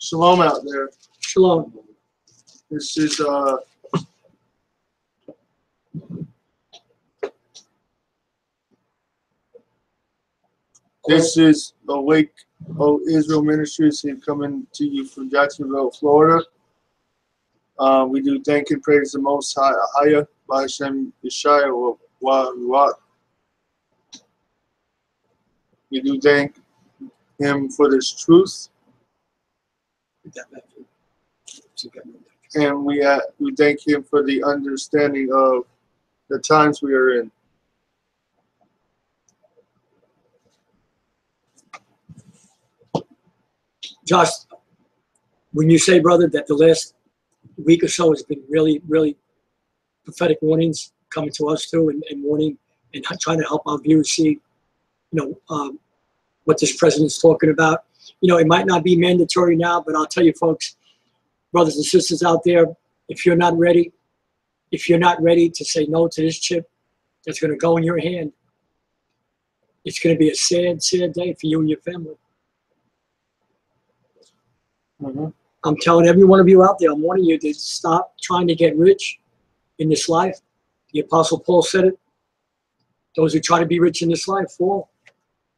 Shalom out there. Shalom. This is Awake, O Israel Ministries, and coming to you from Jacksonville, Florida. We do thank and praise the Most High, Ahayah, bahashem, Yashayah, wa. We do thank Him for this truth, and we thank Him for the understanding of the times we are in. Josh, when you say, brother, that the last week or so has been really, really prophetic warnings coming to us too, and warning and trying to help our viewers see, what this president's talking about. It might not be mandatory now, but I'll tell you, folks, brothers and sisters out there, if you're not ready to say no to this chip that's going to go in your hand, it's going to be a sad, sad day for you and your family. Mm-hmm. I'm telling every one of you out there, I'm warning you to stop trying to get rich in this life. The Apostle Paul said it. Those who try to be rich in this life fall.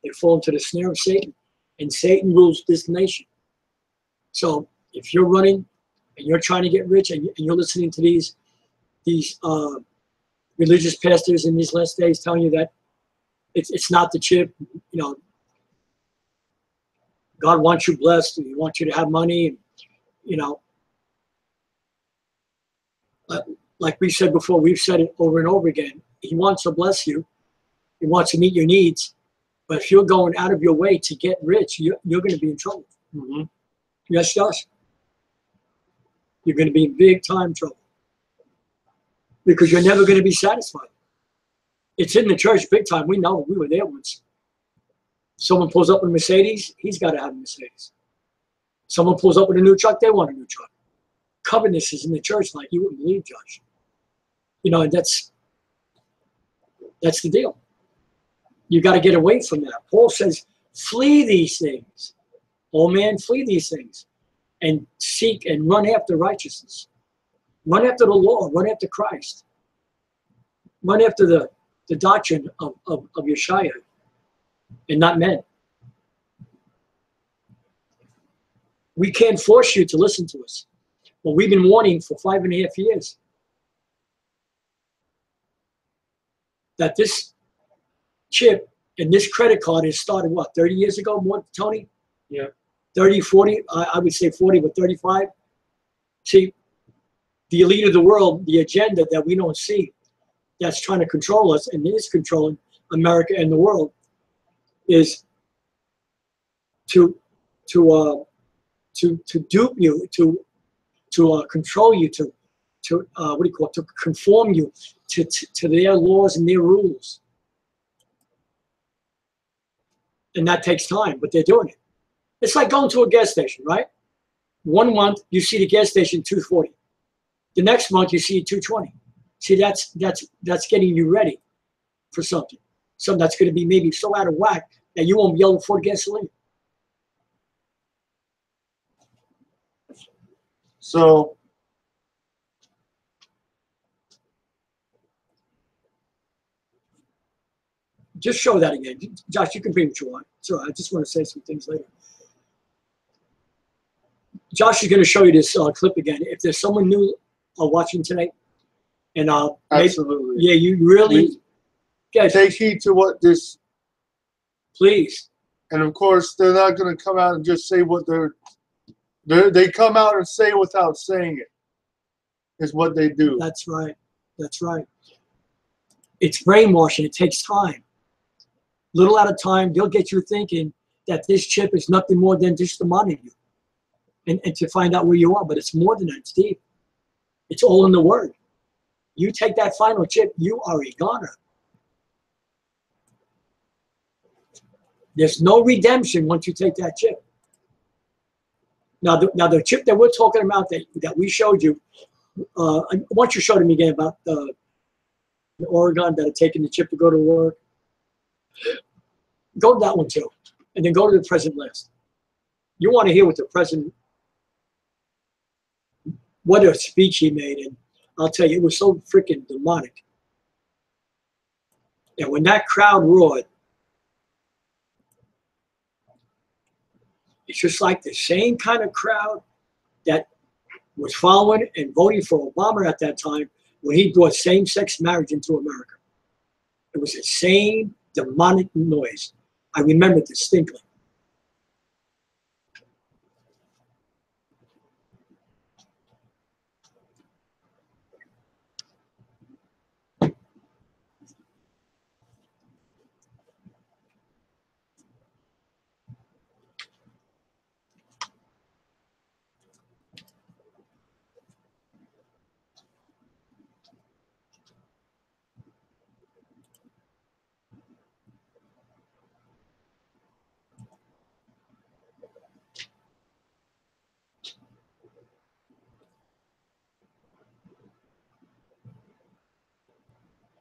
They fall into the snare of Satan. And Satan rules this nation. So if you're running and you're trying to get rich and you're listening to these religious pastors in these last days telling you that it's not the chip, God wants you blessed, and He wants you to have money, and like we said before, we've said it over and over again. He wants to bless you. He wants to meet your needs. But if you're going out of your way to get rich, you're going to be in trouble. Mm-hmm. Yes, Josh? You're going to be in big time trouble. Because you're never going to be satisfied. It's in the church big time. We know. We were there once. Someone pulls up with a Mercedes, he's got to have a Mercedes. Someone pulls up with a new truck, they want a new truck. Covetousness is in the church like you wouldn't believe, Josh. And that's the deal. You got to get away from that. Paul says, flee these things. Oh man, flee these things. And seek and run after righteousness. Run after the law. Run after Christ. Run after the doctrine of Yashayah. And not men. We can't force you to listen to us. Well, we've been warning for 5.5 years that this chip and this credit card has started, 30 years ago, more, Tony? Yeah. 30, 40, I would say 40, but 35. See, the elite of the world, the agenda that we don't see, that's trying to control us and is controlling America and the world, is to dupe you, to control you, to conform you to their laws and their rules. And that takes time, but they're doing it. It's like going to a gas station, right? 1 month you see the gas station $2.40. The next month you see it $2.20. See, that's getting you ready for something. Something that's going to be maybe so out of whack that you won't be able to afford gasoline. So, just show that again. Josh, you can bring what you want. So I just want to say some things later. Josh is going to show you this clip again. If there's someone new watching tonight, and absolutely. Yeah, you really guys, take heed to what this. Please. And of course, they're not going to come out and just say what they come out and say without saying it. Is what they do. That's right. That's right. It's brainwashing. It takes time. Little at a time, they'll get you thinking that this chip is nothing more than just the money you. And to find out where you are, but it's more than that. It's deep. It's all in the Word. You take that final chip, you are a goner. There's no redemption once you take that chip. Now the chip that we're talking about that we showed you, once you showed me again about the Oregon that are taking the chip to go to work, go to that one too, and then go to the present list. You want to hear what the president what a speech he made. And I'll tell you, it was so freaking demonic. And when that crowd roared, it's just like the same kind of crowd that was following and voting for Obama at that time when he brought same-sex marriage into America. It was the same demonic noise. I remember distinctly.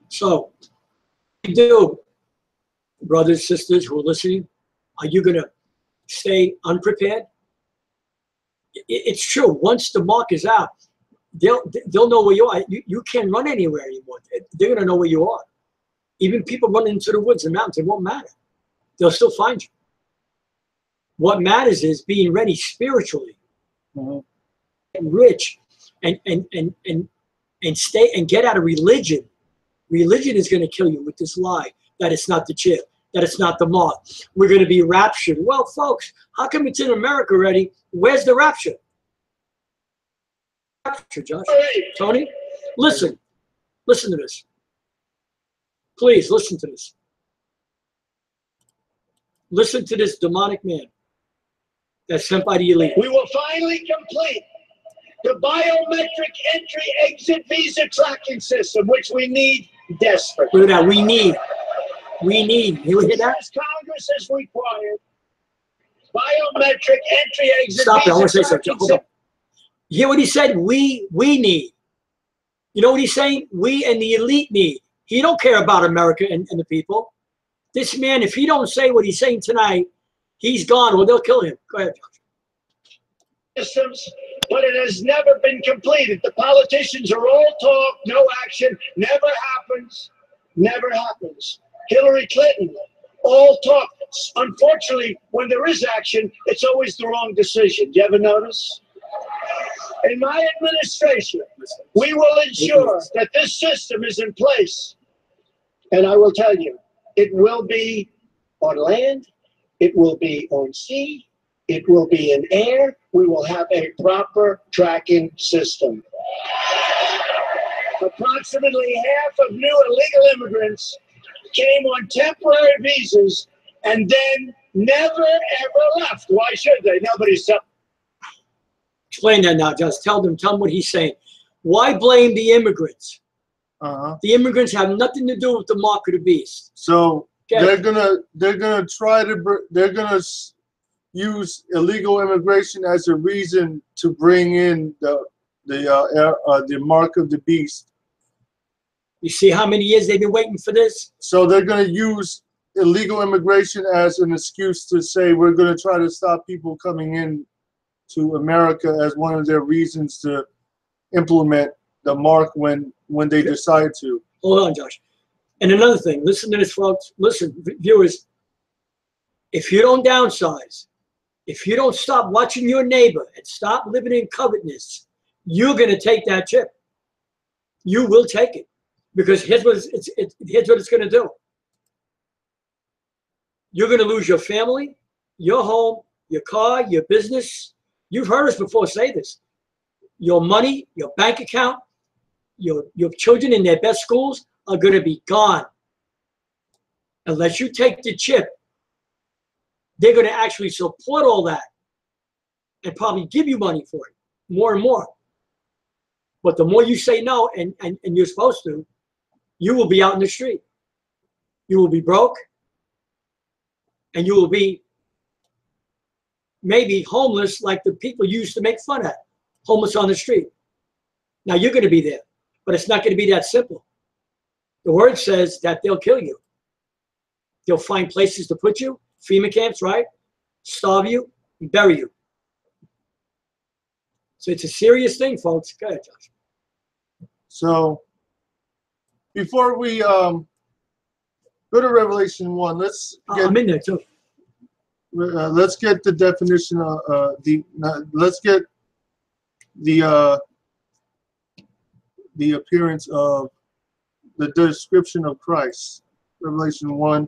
So, what do you do, brothers, sisters who are listening? Are you going to stay unprepared? It's true. Once the mark is out, they'll know where you are. You can't run anywhere anymore. They're going to know where you are. Even people running into the woods and mountains, it won't matter. They'll still find you. What matters is being ready spiritually, and rich, and stay and get out of religion. Religion is going to kill you with this lie that it's not the chip, that it's not the mark. We're going to be raptured. Well, folks, how come it's in America already? Where's the rapture? Rapture, Josh. Tony, listen to this. Please listen to this. Listen to this demonic man that's sent by the elite. We will finally complete the biometric entry-exit visa tracking system, which we need desperately. Look at that. We need. You hear that? As Congress has required, biometric entry-exit Stop it. I want to say visa something. tracking Hold on. You hear what he said? We need. You know what he's saying? We and the elite need. He don't care about America and the people. This man, if he don't say what he's saying tonight, he's gone or they'll kill him. Go ahead, Josh. systems, but it has never been completed. The politicians are all talk, no action, never happens, never happens. Hillary Clinton, all talk. Unfortunately, when there is action, it's always the wrong decision. Do you ever notice? In my administration, we will ensure that this system is in place. And I will tell you, it will be on land, it will be on sea, it will be in air. We will have a proper tracking system. Approximately half of new illegal immigrants came on temporary visas and then never ever left. Why should they? Nobody's up. Explain that now, Josh. Tell them what he's saying. Why blame the immigrants? The immigrants have nothing to do with the mark of the beast. So they're gonna try to use illegal immigration as a reason to bring in the mark of the beast. You see how many years they've been waiting for this? So they're gonna use illegal immigration as an excuse to say we're gonna try to stop people coming in to America as one of their reasons to implement the mark when they decide to. Hold on, Josh. And another thing, listen to this, folks. Listen, viewers. If you don't downsize, if you don't stop watching your neighbor and stop living in covetousness, you're going to take that chip. You will take it. Because here's what it's going to do. You're going to lose your family, your home, your car, your business. You've heard us before say this. Your money, your bank account, your children in their best schools are going to be gone. Unless you take the chip, they're going to actually support all that and probably give you money for it, more and more. But the more you say no, and you're supposed to, you will be out in the street. You will be broke, and you will be maybe homeless like the people you used to make fun of, homeless on the street. Now you're going to be there, but it's not going to be that simple. The word says that they'll kill you. They'll find places to put you, FEMA camps, right? Starve you, and bury you. So it's a serious thing, folks. Go ahead, Josh. So before we go to Revelation 1, let's get I'm in there too. let's get the definition of let's get the appearance of the description of Christ. Revelation 1.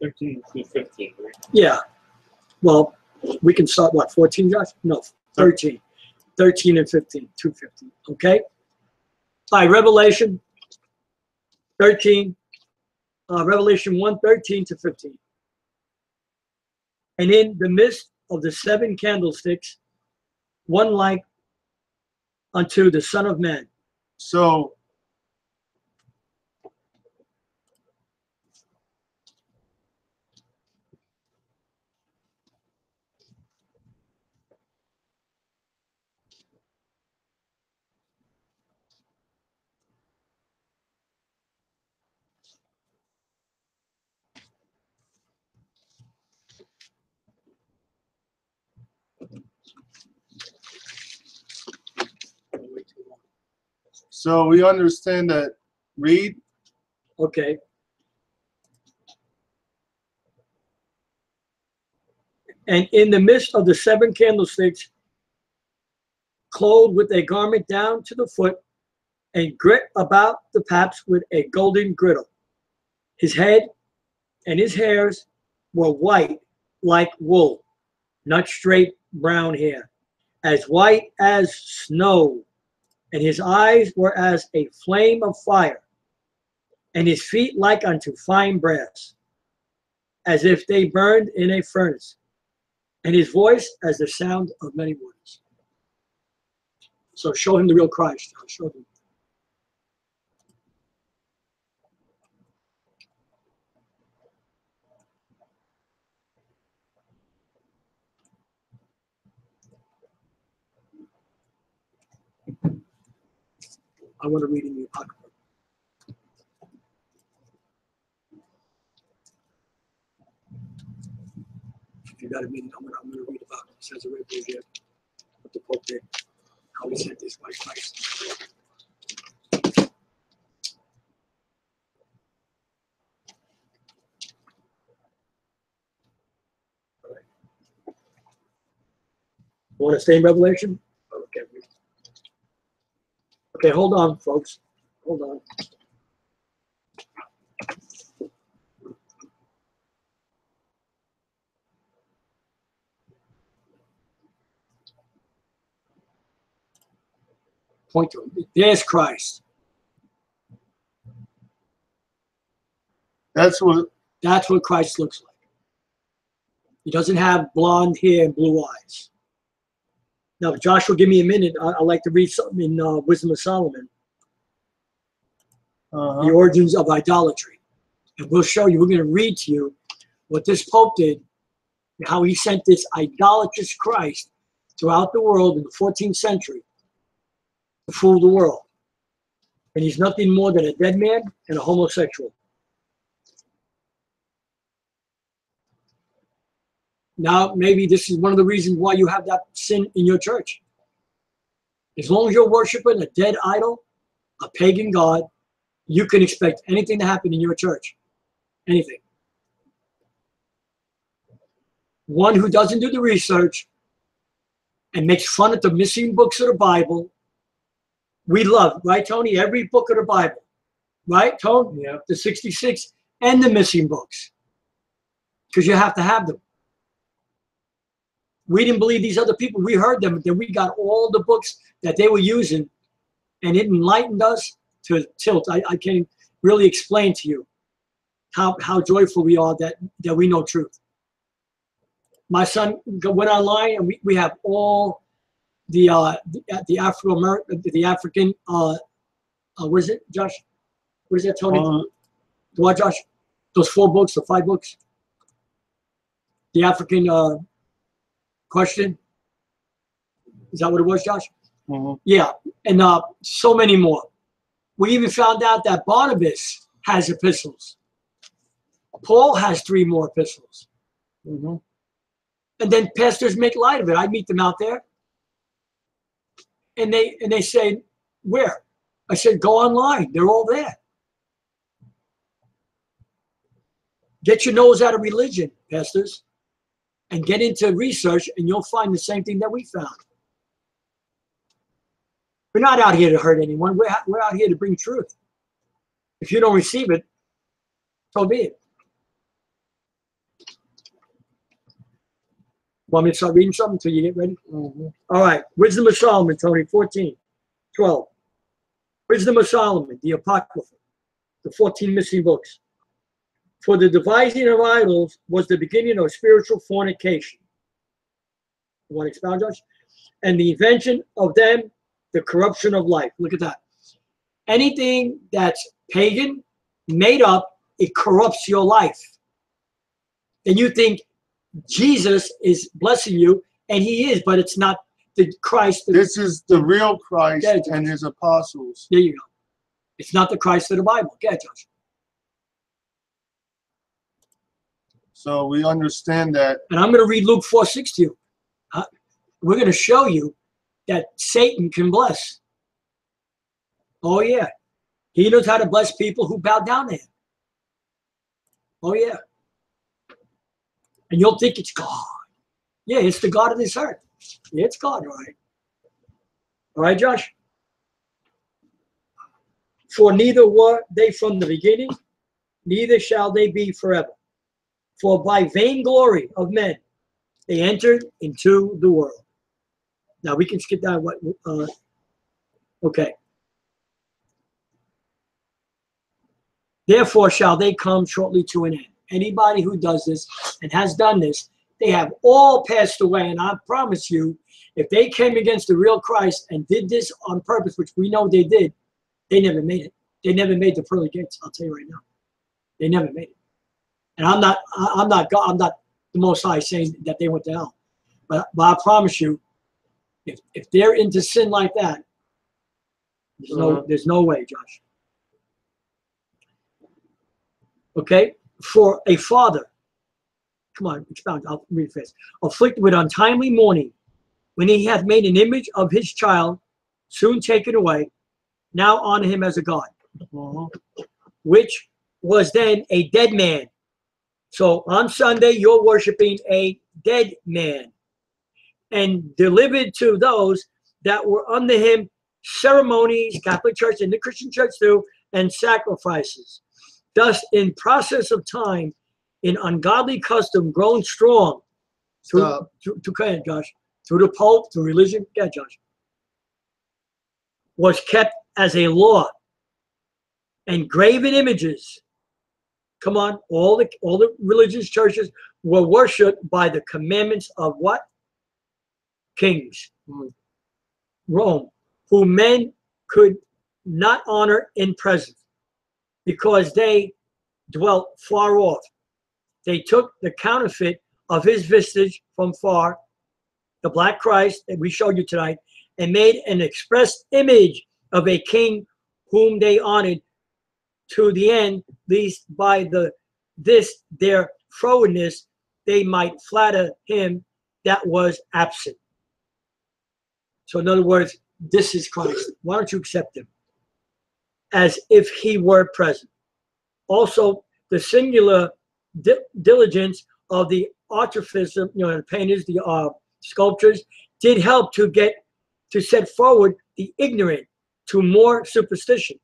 13 to 15, right? Yeah. Well, we can start, what, 14, Josh? No, 13. 13 and 15, 2:15. Okay? All right, Revelation 13. Revelation 1, 13 to 15. And in the midst of the 7 candlesticks, one like unto the Son of Man. So so we understand that. Read. Okay. And in the midst of the 7 candlesticks, clothed with a garment down to the foot, and girt about the paps with a golden girdle. His head and his hairs were white like wool, not straight brown hair, as white as snow. And his eyes were as a flame of fire, and his feet like unto fine brass, as if they burned in a furnace, and his voice as the sound of many waters. So show him the real Christ. I'll show him. I want to read in the Apocrypha. If you got a minute, I'm going to read about it. It says it right here. What the Pope did. How he sent this by Christ. All right. You want to stay in Revelation? Okay. Okay, hold on, folks. Hold on. Point to him. There's Christ. That's what Christ looks like. He doesn't have blonde hair and blue eyes. Now, if Josh will give me a minute, I'd like to read something in Wisdom of Solomon. The origins of idolatry. And we'll show you, we're going to read to you what this Pope did, and how he sent this idolatrous Christ throughout the world in the 14th century to fool the world. And he's nothing more than a dead man and a homosexual. Now, maybe this is one of the reasons why you have that sin in your church. As long as you're worshiping a dead idol, a pagan god, you can expect anything to happen in your church. Anything. One who doesn't do the research and makes fun of the missing books of the Bible, we love, right, Tony? Every book of the Bible. Right, Tony? Yeah. The 66 and the missing books. Because you have to have them. We didn't believe these other people. We heard them. Then we got all the books that they were using, and it enlightened us to tilt. I can't really explain to you how joyful we are that we know truth. My son went online, and we have all the African. What is it, Josh? What is that, Tony? What, Josh? Those 4 books, the 5 books. The African. Question? Is that what it was, Josh? Mm-hmm. Yeah, and so many more. We even found out that Barnabas has epistles. Paul has 3 more epistles. Mm-hmm. And then pastors make light of it. I meet them out there. And they say, where? I said, go online. They're all there. Get your nose out of religion, pastors, and get into research, and you'll find the same thing that we found. We're not out here to hurt anyone. We're out here to bring truth. If you don't receive it, so be it. Want me to start reading something until you get ready? Mm-hmm. All right. Wisdom of Solomon, Tony, 14:12. Wisdom of Solomon, the Apocrypha, the 14 missing books. For the devising of idols was the beginning of spiritual fornication. You want to expound, Josh? And the invention of them, the corruption of life. Look at that. Anything that's pagan, made up, it corrupts your life. And you think Jesus is blessing you, and he is, but it's not the Christ. This is the real Christ and his apostles. There you go. It's not the Christ of the Bible. Go ahead, Josh. So we understand that. And I'm going to read Luke 4:6 to you. We're going to show you that Satan can bless. Oh, yeah. He knows how to bless people who bow down to him. Oh, yeah. And you'll think it's God. Yeah, it's the God of this earth. Yeah, it's God, all right. All right, Josh? For neither were they from the beginning, neither shall they be forever. For by vainglory of men they entered into the world. Now we can skip down. Okay. Therefore shall they come shortly to an end. Anybody who does this and has done this, they have all passed away. And I promise you, if they came against the real Christ and did this on purpose, which we know they did, they never made it. They never made the pearly gates. I'll tell you right now, they never made it. And I'm not God. I'm not the Most High saying that they went to hell. But I promise you, if they're into sin like that, there's no way, Josh. Okay? For a father, come on, expound, I'll read it fast. Afflicted with untimely mourning, when he hath made an image of his child, soon taken away, now honor him as a God, which was then a dead man. So on Sunday, you're worshiping a dead man, and delivered to those that were under him ceremonies, Catholic Church and the Christian Church too, and sacrifices. Thus, in process of time, in ungodly custom grown strong through Josh, through the Pope, through religion, Josh, was kept as a law, and graven images. Come on, all the religious churches were worshipped by the commandments of what? Kings. Rome, who men could not honor in present, because they dwelt far off. They took the counterfeit of his visage from far, the black Christ that we showed you tonight, and made an express image of a king whom they honored, to the end, least by this their frowardness, they might flatter him that was absent. So in other words, this is Christ. Why don't you accept him? As if he were present. Also, the singular diligence of the artificers, the painters, the sculptors, did help to set forward the ignorant to more superstition.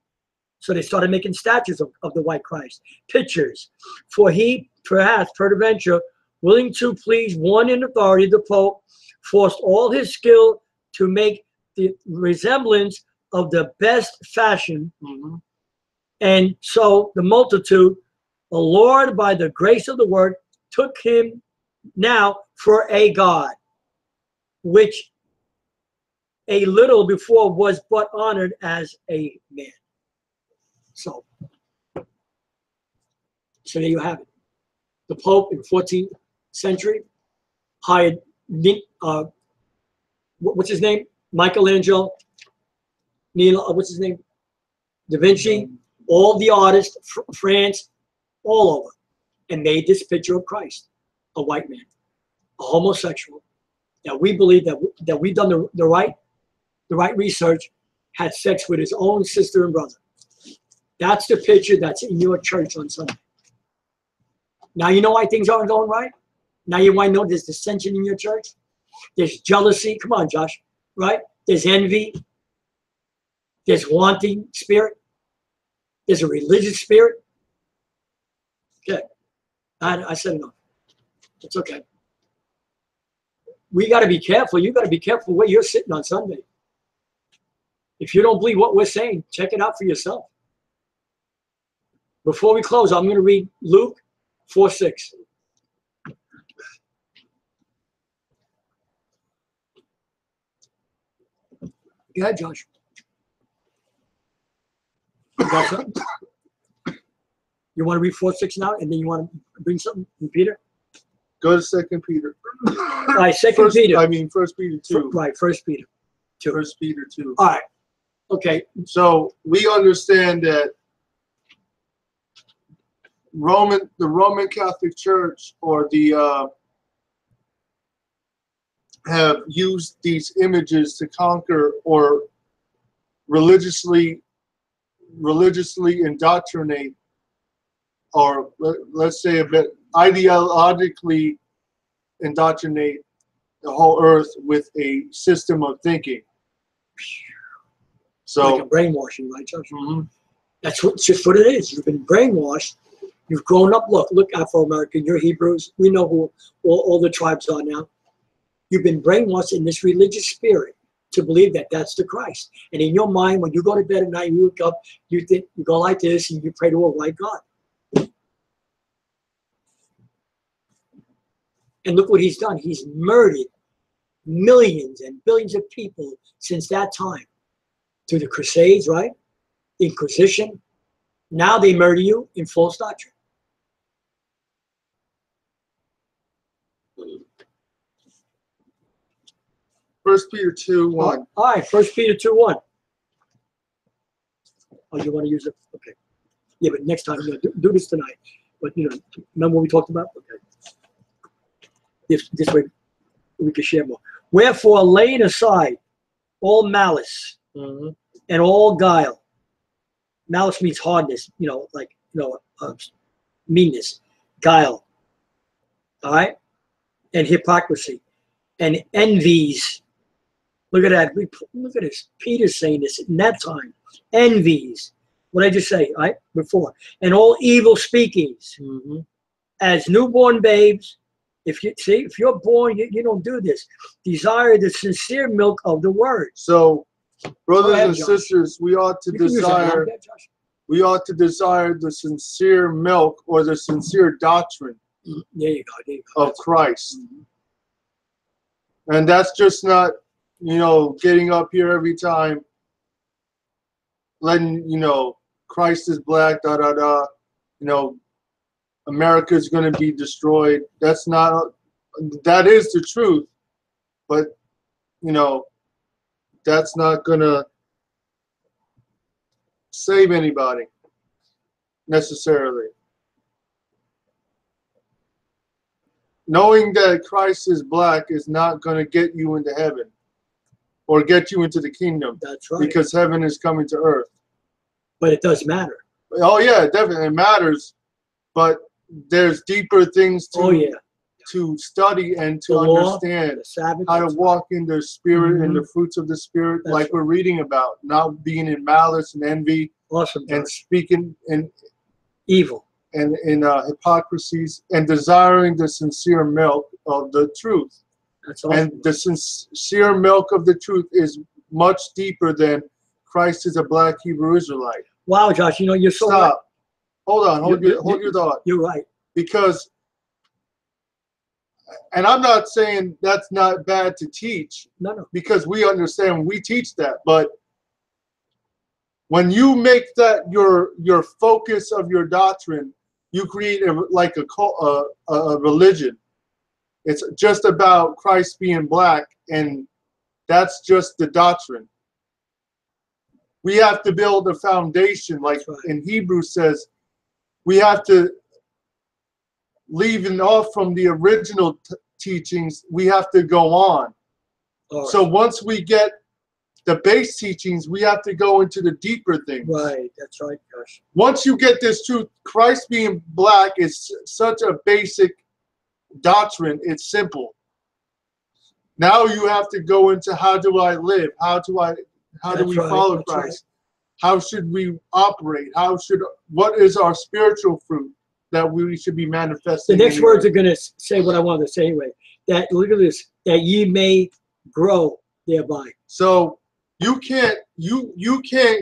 So they started making statues of the white Christ, pictures. For he, perhaps, peradventure, willing to please one in authority, the Pope, forced all his skill to make the resemblance of the best fashion. And so the multitude, allured by the grace of the word, took him now for a God, which a little before was but honored as a man. So there you have it. The Pope in the 14th century hired, what's his name? Michelangelo, what's his name? Da Vinci, all the artists, France, all over, and made this picture of Christ, a white man, a homosexual. Now we believe that we've done the the right research, had sex with his own sister and brother. That's the picture that's in your church on Sunday. Now you know why things aren't going right? Now you might know there's dissension in your church. There's jealousy. Come on, Josh. Right? There's envy. There's wanting spirit. There's a religious spirit. Okay. I said enough. It's okay. We got to be careful. You got to be careful where you're sitting on Sunday. If you don't believe what we're saying, check it out for yourself. Before we close, I'm going to read Luke 4:6. Go ahead, Josh. You got something? You want to read 4:6 now, and then you want to bring something from Peter? Go to 2 Peter. All right, 2 Peter. I mean 1 Peter 2. Right, 1 Peter 2. 1 Peter 2. All right. Okay. So we understand that the Roman Catholic Church or the have used these images to conquer or religiously indoctrinate, or let's say a bit ideologically indoctrinate the whole earth with a system of thinking. So like a brainwashing, right, Josh? That's just what it is. You've been brainwashed. You've grown up. Look, Afro-American, you're Hebrews. We know who all the tribes are now. You've been brainwashed in this religious spirit to believe that that's the Christ. And in your mind, when you go to bed at night, you wake up, you think, you go like this, and you pray to a white God. And look what he's done. He's murdered millions and billions of people since that time. Through the Crusades, right? Inquisition. Now they murder you in false doctrine. First Peter 2:1. All right, 1 Peter 2:1. Oh, you want to use it? Okay. Yeah, but next time, do this tonight. But, remember what we talked about? Okay. This way we can share more. Wherefore, laying aside all malice and all guile. Malice means hardness, meanness, guile. All right? And hypocrisy. And envies. Look at that. Look at this. Peter's saying this in that time. Envies. What did I just say, right? Before. And all evil speakings. As newborn babes. If you're born, you don't do this. Desire the sincere milk of the word. So, brothers ahead, and Josh. sisters, we ought to desire the sincere milk or the sincere doctrine There you go. of Christ. And that's just not, getting up here every time, letting, Christ is black, America is going to be destroyed. That is the truth, but, that's not going to save anybody necessarily. Knowing that Christ is black is not going to get you into heaven or get you into the kingdom. That's right. Because heaven is coming to earth. But it does matter. Oh, yeah, it definitely matters. But there's deeper things to study and to understand how to walk in the spirit and the fruits of the spirit, that's like we're reading about, not being in malice and envy and speaking in evil and in hypocrisies and desiring the sincere milk of the truth. That's awesome. And the sincere milk of the truth is much deeper than Christ is a black Hebrew Israelite. Wow, Josh, you're so Stop. right. Hold on, hold your thought. You're right. Because, and I'm not saying that's not bad to teach. No. Because we understand, we teach that. But when you make that your focus of your doctrine, you create a religion. It's just about Christ being black, and that's just the doctrine. We have to build a foundation, like in Hebrews says, we have to, leaving off from the original teachings, we have to go on. So once we get the base teachings, we have to go into the deeper things. Right, that's right, Josh. Once you get this truth, Christ being black is such a basic doctrine. It's simple. Now you have to go into how do I live? How do we follow Christ? How should we operate? What is our spiritual fruit that we should be manifesting? The next words are going to say what I wanted to say anyway. That, look at this, that ye may grow thereby. So you can't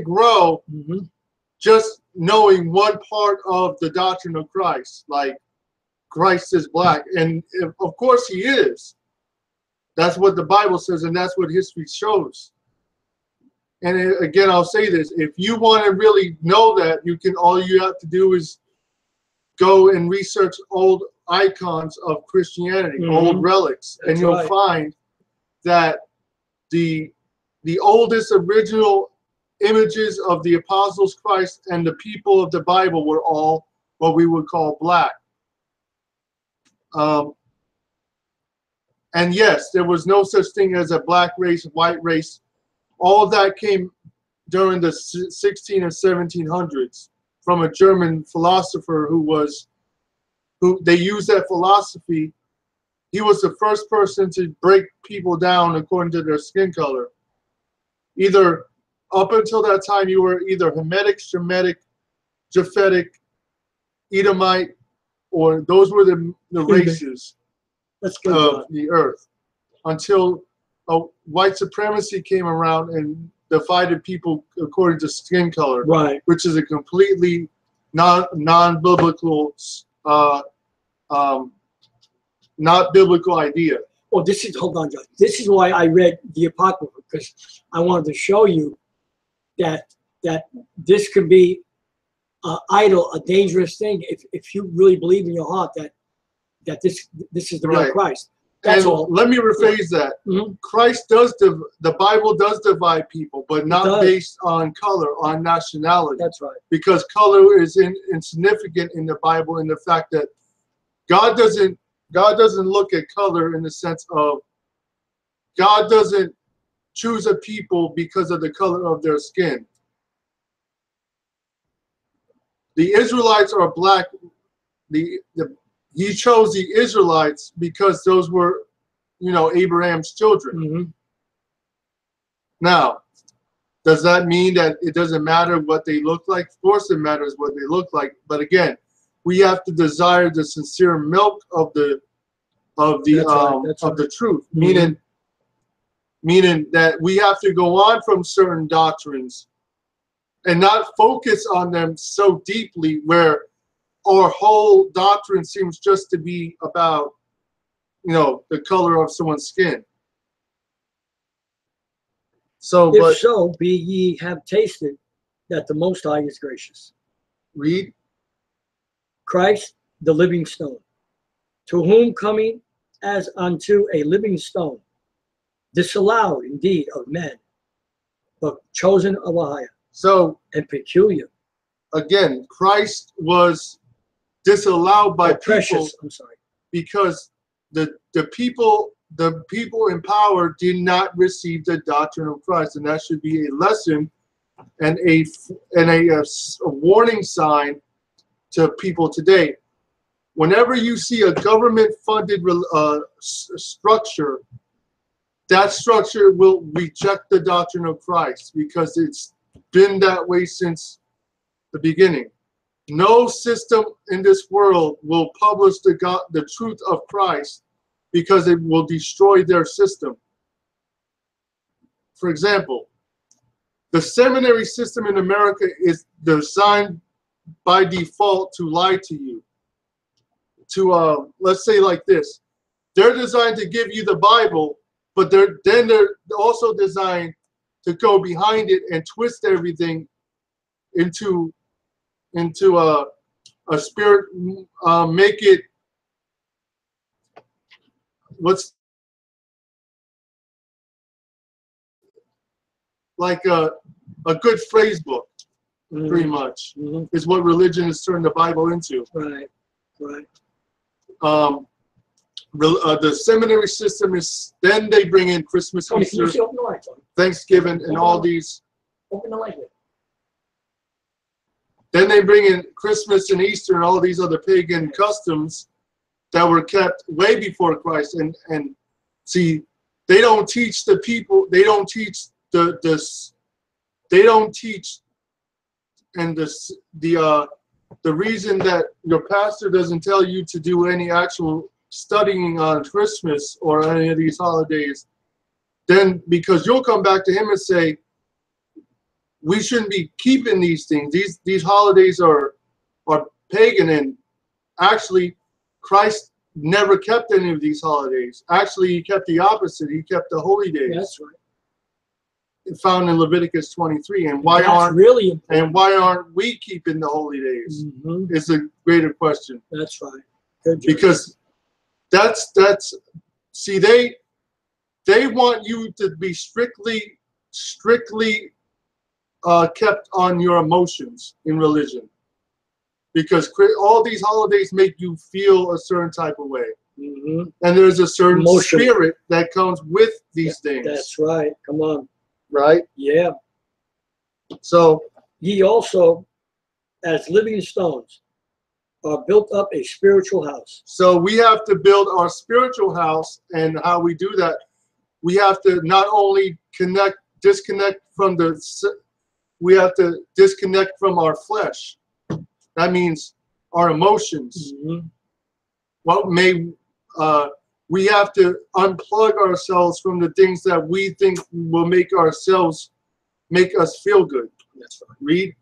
grow just knowing one part of the doctrine of Christ, like Christ is black, and of course he is. That's what the Bible says, and that's what history shows. And again, I'll say this: if you want to really know that, all you have to do is go and research old icons of Christianity, old relics, and you'll find that the oldest original images of the apostles Christ and the people of the Bible were all what we would call black. And yes, there was no such thing as a black race, white race. All of that came during the 16 and 1700s from a German philosopher who they used that philosophy. He was the first person to break people down according to their skin color. Either up until that time, you were either Hamitic, Shemitic, Japhetic, Edomite, or those were the races of the earth, until white supremacy came around and divided people according to skin color, which is a completely non-biblical, not biblical idea. Oh, hold on, John. This is why I read the Apocrypha, because I wanted to show you that this could be idol, a dangerous thing, if you really believe in your heart that this is the real Christ. That's all. Let me rephrase that. Christ the Bible does divide people, but not based on color, on nationality. That's right. Because color is insignificant in the Bible, in the fact that God doesn't look at color in the sense of God doesn't choose a people because of the color of their skin. The Israelites are black. He chose the Israelites because those were, Abraham's children. Now, does that mean that it doesn't matter what they look like? Of course it matters what they look like. But again, we have to desire the sincere milk of the truth. Meaning that we have to go on from certain doctrines and not focus on them so deeply where our whole doctrine seems just to be about, the color of someone's skin. So, if so, be ye have tasted that the Most High is gracious. Read. Christ, the living stone, to whom coming as unto a living stone, disallowed indeed of men, but chosen of Ahayah. So, and peculiar. Again, Christ was disallowed by people, because the people in power did not receive the doctrine of Christ, and that should be a lesson and a warning sign to people today. Whenever you see a government-funded structure, that structure will reject the doctrine of Christ because it's been that way since the beginning. No system in this world will publish the truth of Christ because it will destroy their system. For example, the seminary system in America is designed by default to lie to you. Let's say like this: they're designed to give you the Bible, but they're also designed to go behind it and twist everything into a spirit, make it what's like a good phrase book, pretty much, is what religion has turned the Bible into. Right. The seminary system is, then they bring in Christmas, Easter, Thanksgiving and all these. Open the light. Then they bring in Christmas and Easter and all these other pagan customs that were kept way before Christ. And see, they don't teach the people. They don't teach they don't teach. And the reason that your pastor doesn't tell you to do any actual studying on Christmas or any of these holidays, then because you'll come back to him and say, we shouldn't be keeping these things. These holidays are pagan, and actually Christ never kept any of these holidays. Actually, he kept the opposite. He kept the holy days. That's right. Found in Leviticus 23. And why aren't we keeping the holy days? Mm-hmm. Is a greater question. That's right. Good job. Because that's see, they want you to be strictly kept on your emotions in religion, because all these holidays make you feel a certain type of way. Mm-hmm. And there's a certain spirit that comes with these things. That's right. Come on. Right? Yeah. So ye also, as living stones, are built up a spiritual house. So we have to build our spiritual house, and how we do that, we have to not only disconnect from we have to disconnect from our flesh. That means our emotions. Mm-hmm. We have to unplug ourselves from the things that we think will make us feel good. That's right. Read.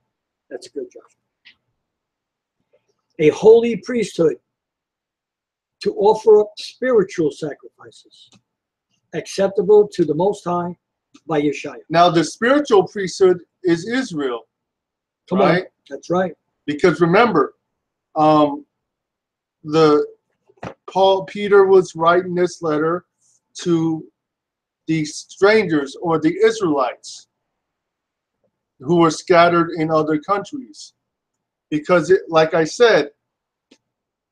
That's a good job. A holy priesthood to offer up spiritual sacrifices acceptable to the Most High by Yashayah. Now the spiritual priesthood is Israel. Come right? on. That's right. Because remember, Peter was writing this letter to the strangers or the Israelites who were scattered in other countries. Because like I said,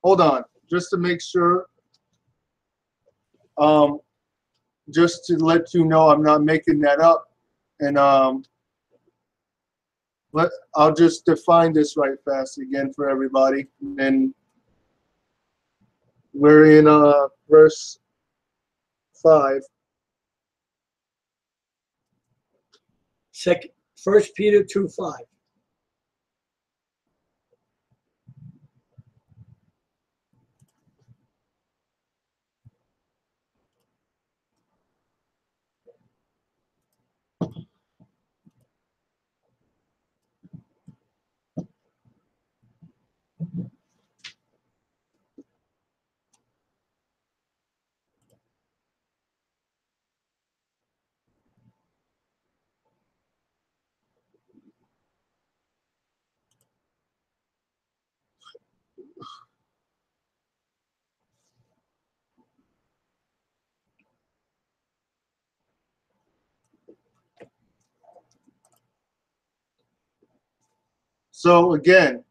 hold on, just to make sure, just to let you know I'm not making that up, and I'll just define this right fast again for everybody. And we're in verse 5. 1 Peter 2:5. So again,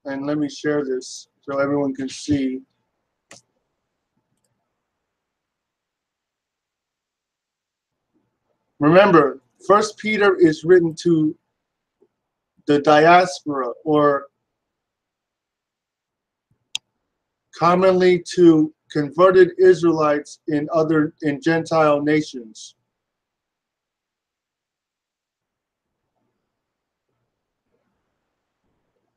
and let me share this so everyone can see. Remember, 1 Peter is written to the diaspora, or commonly to converted Israelites in Gentile nations.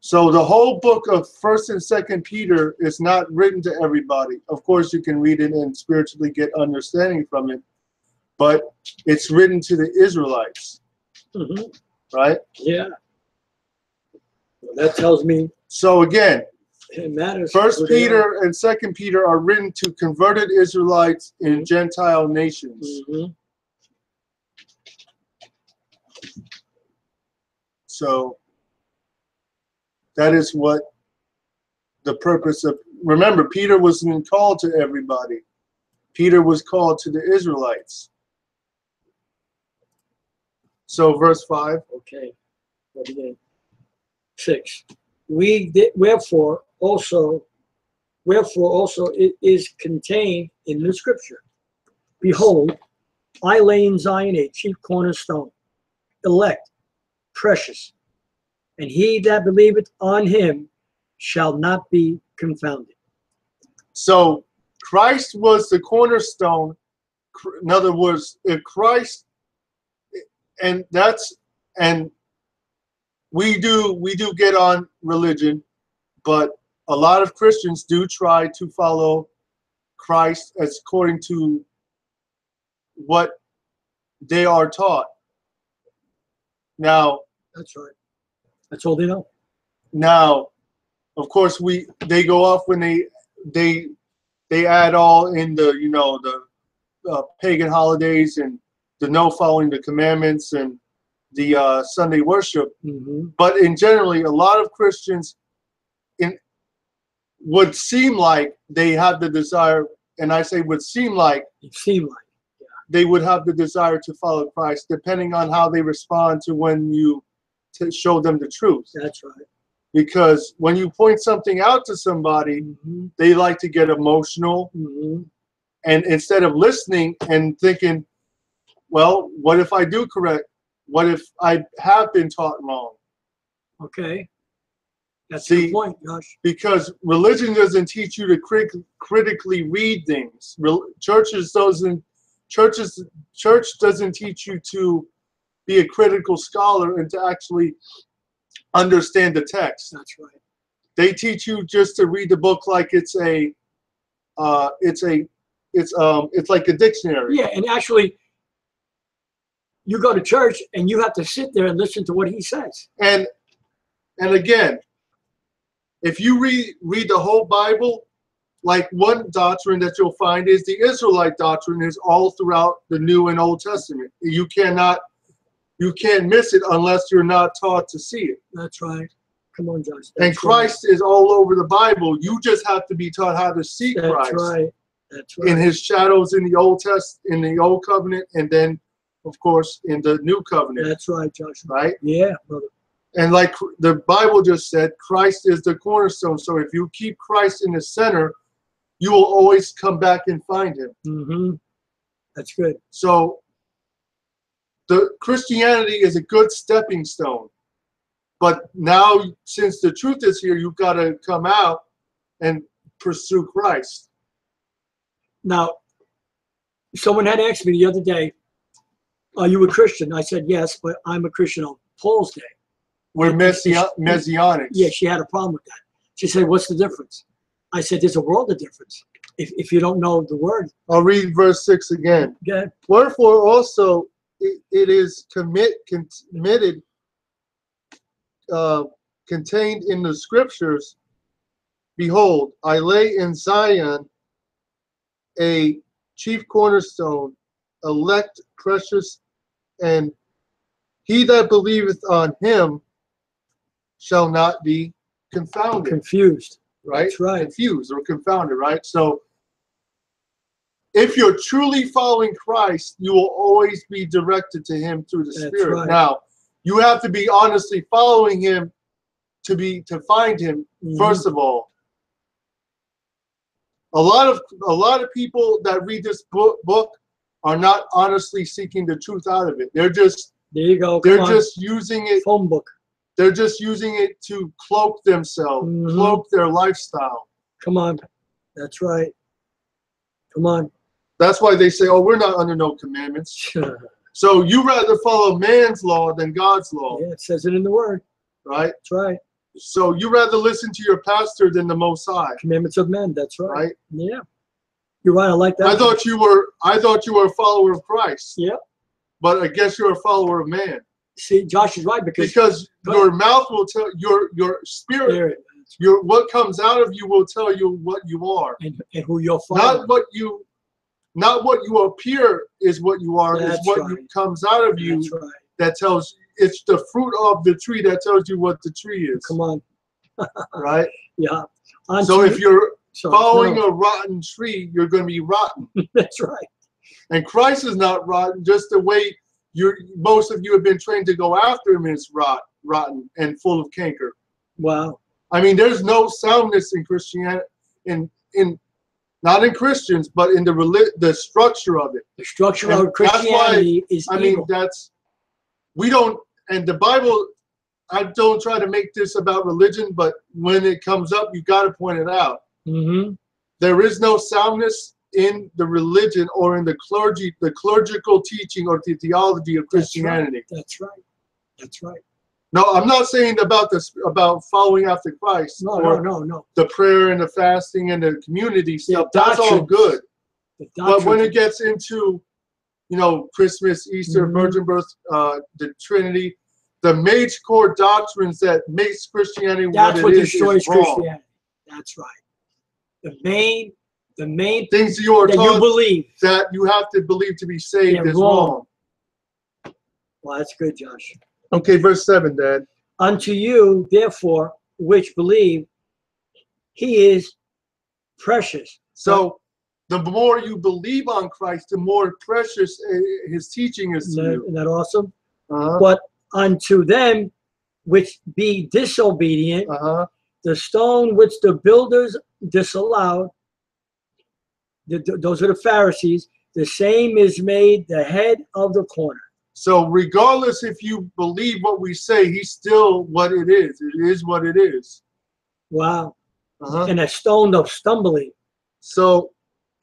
So the whole book of 1st and 2nd Peter is not written to everybody. Of course, you can read it and spiritually get understanding from it, but it's written to the Israelites, right? Yeah. Well, that tells me. So again, it matters. 1 Peter and 2 Peter are written to converted Israelites in Gentile nations. So that is what the purpose of. Remember, Peter wasn't called to everybody. Peter was called to the Israelites. So verse 5. Okay. 6. Wherefore also it is contained in the scripture. Behold, I lay in Zion a chief cornerstone, elect, precious, and he that believeth on him shall not be confounded. So Christ was the cornerstone. In other words, if Christ, and we do get on religion, but a lot of Christians do try to follow Christ as according to what they are taught. Now, That's right. That's all they know. Now, of course, they go off when they add all in the the pagan holidays and the no following the commandments and the Sunday worship. Mm-hmm. But in generally, a lot of Christians would seem like they have the desire, and I say would seem like, they would have the desire to follow Christ, depending on how they respond to when you show them the truth. That's right. Because when you point something out to somebody, Mm-hmm. they like to get emotional. Mm-hmm. And instead of listening and thinking, well, what if I do correct? What if I have been taught wrong? Okay. That's the point, Josh. Because religion doesn't teach you to critically read things. Church doesn't teach you to be a critical scholar and to actually understand the text. That's right. They teach you just to read the book like it's like a dictionary. Yeah, and actually, you go to church and you have to sit there and listen to what he says. And again, if you read the whole Bible, like one doctrine that you'll find is the Israelite doctrine is all throughout the New and Old Testament. You can't miss it unless you're not taught to see it. That's right. Come on, Josh. And Christ is all over the Bible. You just have to be taught how to see Christ. That's right. That's right. In his shadows in the in the Old Covenant, and then, of course, in the New Covenant. That's right, Josh. Right? Yeah, brother. And like the Bible just said, Christ is the cornerstone. So if you keep Christ in the center, you will always come back and find him. Mm-hmm. That's good. So the Christianity is a good stepping stone. But now, since the truth is here, you've got to come out and pursue Christ. Now, someone had asked me the other day, are you a Christian? I said, yes, but I'm a Christian on Paul's day. We're Messianics. Yeah, she had a problem with that. She said, what's the difference? I said, there's a world of difference if you don't know the word. I'll read verse 6 again. Okay. Wherefore also it is contained in the scriptures, behold, I lay in Zion a chief cornerstone, elect, precious, and he that believeth on him shall not be confounded. Confused. Right? That's right. Confused or confounded, right? So if you're truly following Christ, you will always be directed to him through the Spirit. Right. Now, you have to be honestly following him to find him, first of all. A lot of people that read this book are not honestly seeking the truth out of it. They're just there you go. They're just using it. Phone book. They're just using it to cloak themselves, cloak their lifestyle. Come on. That's right. Come on. That's why they say, oh, we're not under no commandments. So you rather follow man's law than God's law. Yeah, it says it in the word. Right? That's right. So you rather listen to your pastor than the Most High. Commandments of men. That's right. Right? Yeah. You're right. I like that. I thought you were a follower of Christ. Yeah. But I guess you're a follower of man. See, Josh is right because your mouth will tell your spirit. What comes out of you will tell you what you are. And who you're following. Not what you appear is what you are. That's is what right. comes out of you. That's right. That tells it's the fruit of the tree that tells you what the tree is. Come on. Right? Yeah. So if you're following a rotten tree, you're going to be rotten. That's right. And Christ is not rotten, just the way most of you have been trained to go after him is rotten and full of canker. Wow. I mean, there's no soundness in Christianity, in Not in Christians, but in the structure of it. The structure of Christianity is I evil. mean, we don't, and the Bible, I don't try to make this about religion, but when it comes up, you got to point it out. There is no soundness in the religion or in the clerical teaching or the theology of Christianity. That's right. That's right. No, I'm not saying about following after Christ. No. The prayer and the fasting and the community stuff. That's all doctrines. good. But when it doctrines. gets into, you know, Christmas, Easter, virgin birth, the Trinity, the major core doctrines that makes Christianity That's what what it is destroys wrong. Christianity. That's right. The main things you are that taught you believe that you have to believe to be saved is wrong. Well, that's good, Josh. Okay, verse 7, Dad. Unto you, therefore, which believe, he is precious. So the more you believe on Christ, the more precious his teaching is to you. Isn't that awesome? But unto them which be disobedient, the stone which the builders disallowed, those are the Pharisees, the same is made the head of the corner. So regardless if you believe what we say, he's still what it is. It is what it is. Wow. And a stone of stumbling. So,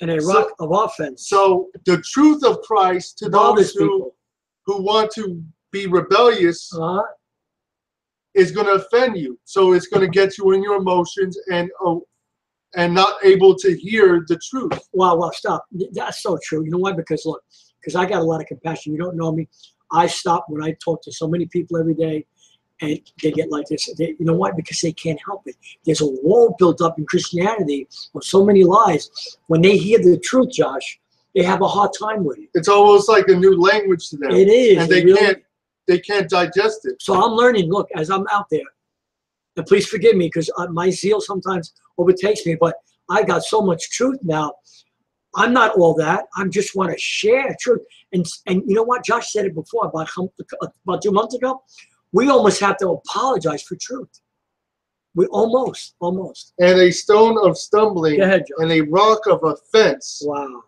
and a rock of offense. So the truth of Christ to those who want to be rebellious is going to offend you. So it's going to get you in your emotions and not able to hear the truth. Wow, stop. That's so true. You know why? Because look, because I got a lot of compassion. You don't know me. I stop when I talk to so many people every day, and they get like this. You know why? Because they can't help it. There's a wall built up in Christianity with so many lies. When they hear the truth, Josh, they have a hard time with it. It's almost like a new language to them. It is. And they can't digest it. So I'm learning, look, as I'm out there, and please forgive me because my zeal sometimes overtakes me, but I got so much truth now. I'm not all that. I just want to share truth. And you know what? Josh said it before, about 2 months ago. We almost have to apologize for truth. We almost. And a stone of stumbling. Go ahead, Josh. And a rock of offense. Wow.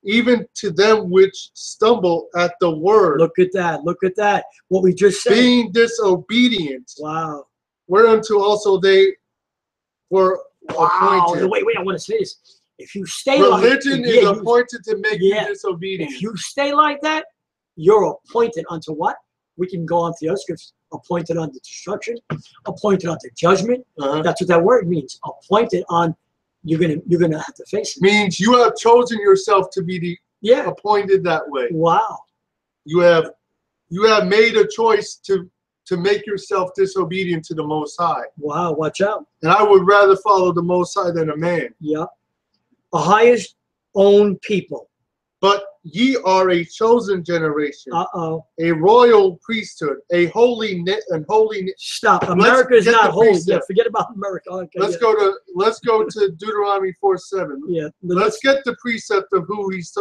Even to them which stumble at the word. Look at that. Look at that. What we just said. Being disobedient. Wow. Whereunto also they were appointed. Wait, I want to say this. If you stay religion is appointed to make you disobedient. If you stay like that, you're appointed unto what? We can go on to the other scriptures. Appointed unto destruction, appointed unto judgment. That's what that word means. Appointed on, you're gonna have to face it. Means you have chosen yourself to be appointed that way. Wow. You have made a choice to make yourself disobedient to the Most High. Wow, watch out. And I would rather follow the Most High than a man. Yeah. Ahayah's own people. But ye are a chosen generation. A royal priesthood, a holy Stop. America is not holy. Yeah, forget about America. Okay, let's go to Deuteronomy 4:7. Yeah. Let's get the precept of who he's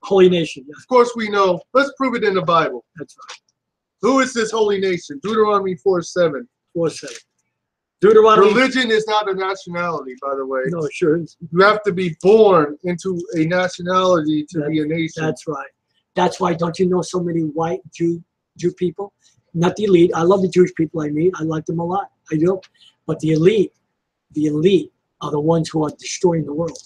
holy nation. Yeah. Of course we know. Let's prove it in the Bible. That's right. Who is this holy nation? Deuteronomy 4:7. 4:7. Deuteronomy. Religion is not a nationality, by the way. No, it sure is. You have to be born into a nationality to be a nation. That's right. That's why, don't you know so many white Jew people? Not the elite. I love the Jewish people I meet. I like them a lot. I do. But the elite are the ones who are destroying the world.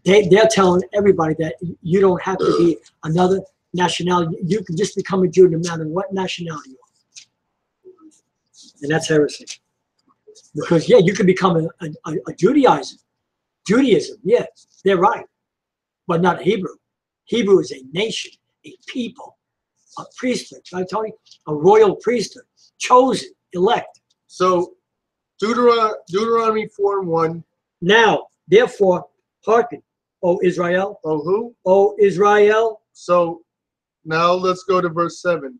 They're telling everybody that you don't have to be another nationality. You can just become a Jew no matter what nationality you are. And that's heresy. Because, you can become a Judaizer. Judaism, they're right. But not Hebrew. Hebrew is a nation, a people, a priesthood. I tell you, a royal priesthood, chosen, elect. So, Deuteronomy 4:1. Now, therefore, hearken, O Israel. O who? O Israel. So, now let's go to verse 7.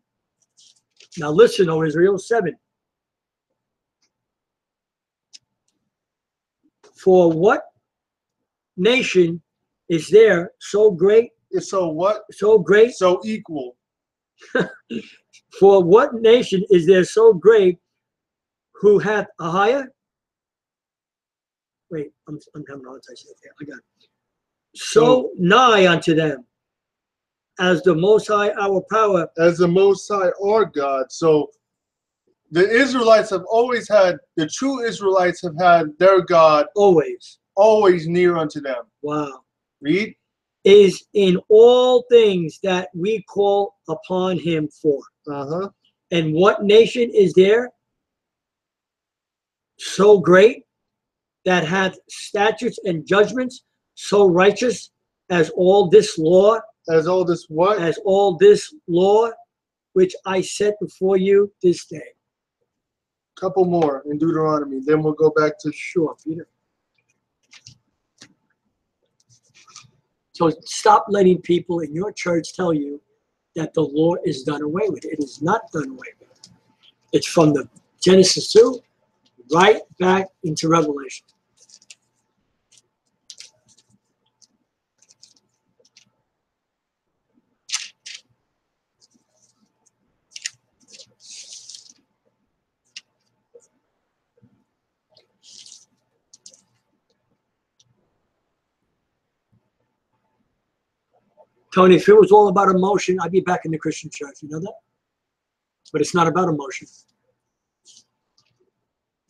Now listen, O Israel, 7. For what nation is there so great? So what? So great? So equal. For what nation is there so great who hath Ahayah? Wait, I'm having a hard time saying it. I got it. so nigh unto them, as the Most High our power. As the Most High our God. So the Israelites have always had, the true Israelites have had their God Always. always near unto them. Wow. Read. Is in all things that we call upon him for. Uh-huh. And what nation is there so great that hath statutes and judgments so righteous as all this law? As all this what? As all this law which I set before you this day. Couple more in Deuteronomy. Then we'll go back to Sure, Peter. So stop letting people in your church tell you that the law is done away with. It is not done away with. It's from the Genesis 2 right back into Revelation. Tony, if it was all about emotion, I'd be back in the Christian church. You know that? But it's not about emotion.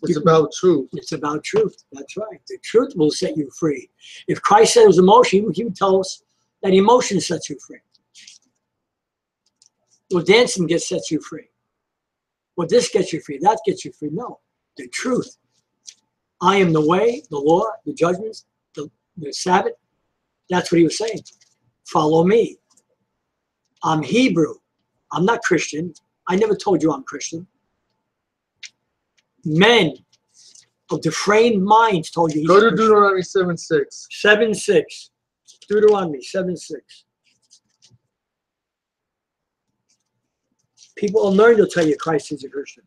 it's about truth. It's about truth. That's right. The truth will set you free. If Christ said it was emotion, he would tell us that emotion sets you free. Well, dancing sets you free. Well, this gets you free. That gets you free. No, the truth. I am the way, the law, the judgments, the Sabbath. That's what he was saying. Follow me. I'm Hebrew. I'm not Christian. I never told you I'm Christian. Men of deframed minds told you he's Go to Christian. Deuteronomy 7:6. 7:6. Deuteronomy 7:6. People will learn to tell you Christ is a Christian.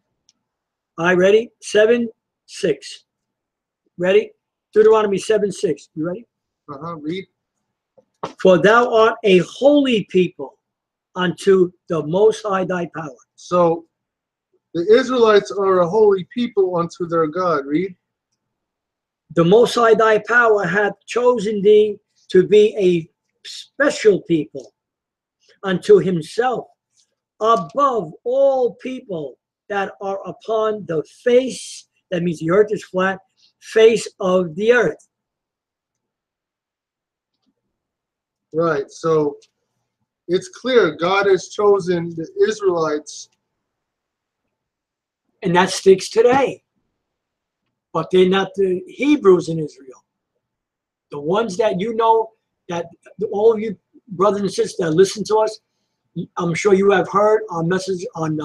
All right, ready? 7:6. Ready? Deuteronomy 7:6. You ready? Read. For thou art a holy people unto the Most High thy power. So the Israelites are a holy people unto their God. Read. The Most High thy power hath chosen thee to be a special people unto himself, above all people that are upon the face, that means the earth is flat, face of the earth. Right. So it's clear God has chosen the Israelites. And that sticks today. But they're not the Hebrews in Israel. The ones that you know, that all of you brothers and sisters that listen to us, I'm sure you have heard our message on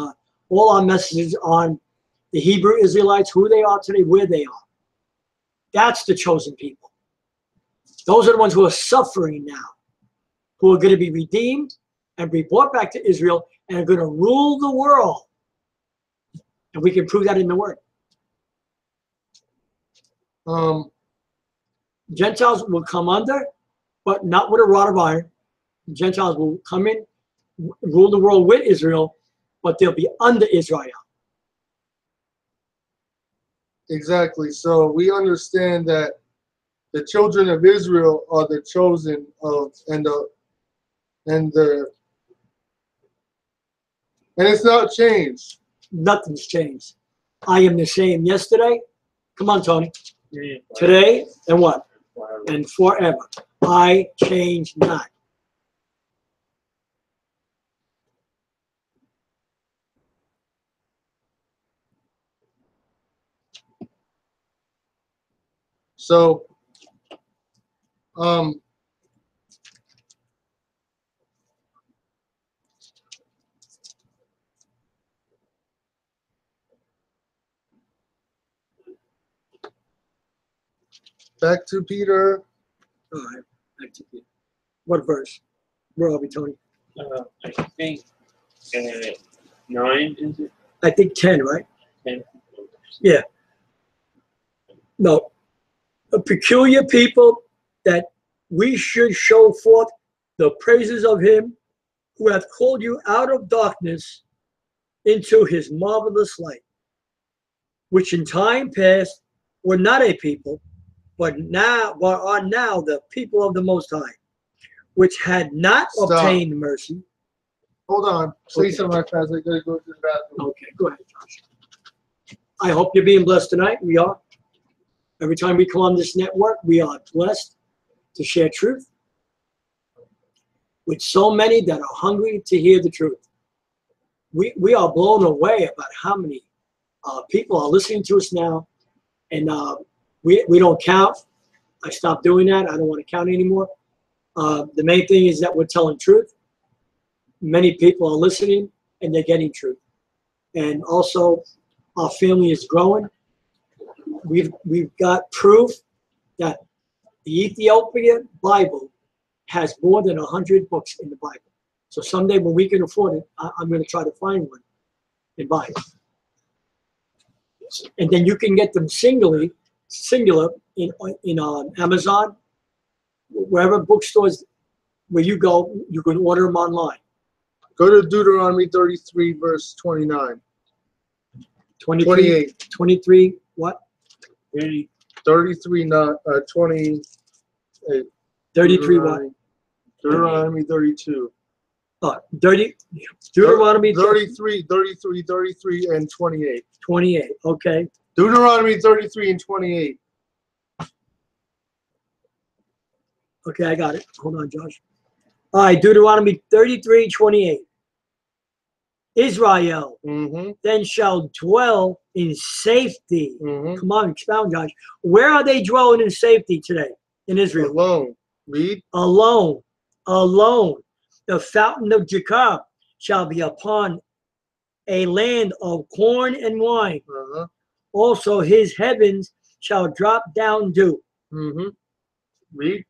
all our messages on the Hebrew Israelites, who they are today, where they are. That's the chosen people. Those are the ones who are suffering now, who are going to be redeemed and be brought back to Israel and are going to rule the world. And we can prove that in the Word. Gentiles will come under, but not with a rod of iron. Gentiles will come in, rule the world with Israel, but they'll be under Israel. Exactly. So we understand that the children of Israel are the chosen of, and it's not changed. Nothing's changed. I am the same yesterday. Come on, Tony. Today and what? And forever. I change not. So, back to Peter. All right. Back to Peter. What verse? Where are we, Tony? I think 9, is it? I think 10, right? 10. Yeah. No. A peculiar people that we should show forth the praises of him who hath called you out of darkness into his marvelous light, which in time past were not a people, but are now the people of the Most High, which had not Stop. obtained mercy. Hold on. Say Okay. something like that. I gotta go to the bathroom. Okay, go ahead, Josh. I hope you're being blessed tonight. We are. Every time we come on this network, we are blessed to share truth with so many that are hungry to hear the truth. We are blown away about how many people are listening to us now, and we don't count. I stopped doing that. I don't want to count anymore. The main thing is that we're telling truth. Many people are listening, and they're getting truth. And also, our family is growing. We've got proof that the Ethiopian Bible has more than 100 books in the Bible. So someday when we can afford it, I'm going to try to find one and buy it. And then you can get them singular in Amazon, wherever bookstores where you go, you can order them online. Go to Deuteronomy 33, verse 29. 28. 23, what? 33, not 28. 33 what? Deuteronomy 32. Deuteronomy 33, and 28. 28, okay. Deuteronomy 33 and 28. Okay, I got it. Hold on, Josh. All right, Deuteronomy 33, 28. Israel then shall dwell in safety. Come on, expound, Josh. Where are they dwelling in safety today in Israel? Alone. Read. Alone. Alone. The fountain of Jacob shall be upon a land of corn and wine. Also his heavens shall drop down dew. Read.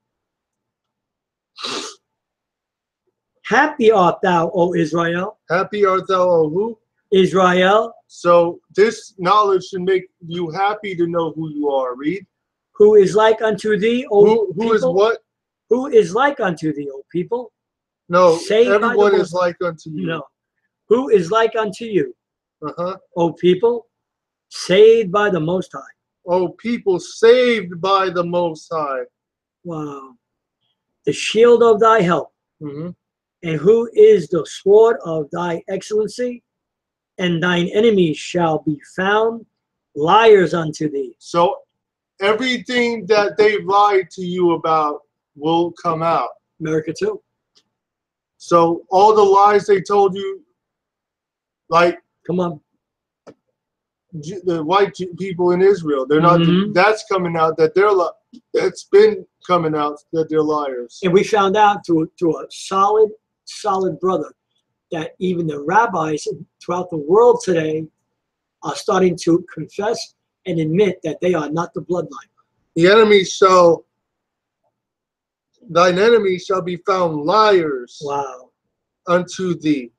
Happy art thou, O Israel. Happy art thou, O who? Israel. So this knowledge should make you happy to know who you are. Read. Who is like unto thee, O people? Who is what? Who is like unto thee, O people? No, Saved everyone by the is like unto you. No. Who is like unto you, O people? Saved by the Most High. O people saved by the Most High. Wow. The shield of thy help. And who is the sword of thy excellency? And thine enemies shall be found liars unto thee. So everything that they lied to you about will come out. America too. So all the lies they told you, like, come on, the white people in Israel, they're not. That's coming out that they're. It's been coming out that they're liars. And we found out through a solid brother that even the rabbis throughout the world today are starting to confess and admit that they are not the bloodline. Thine enemies shall be found liars. Wow. Unto thee.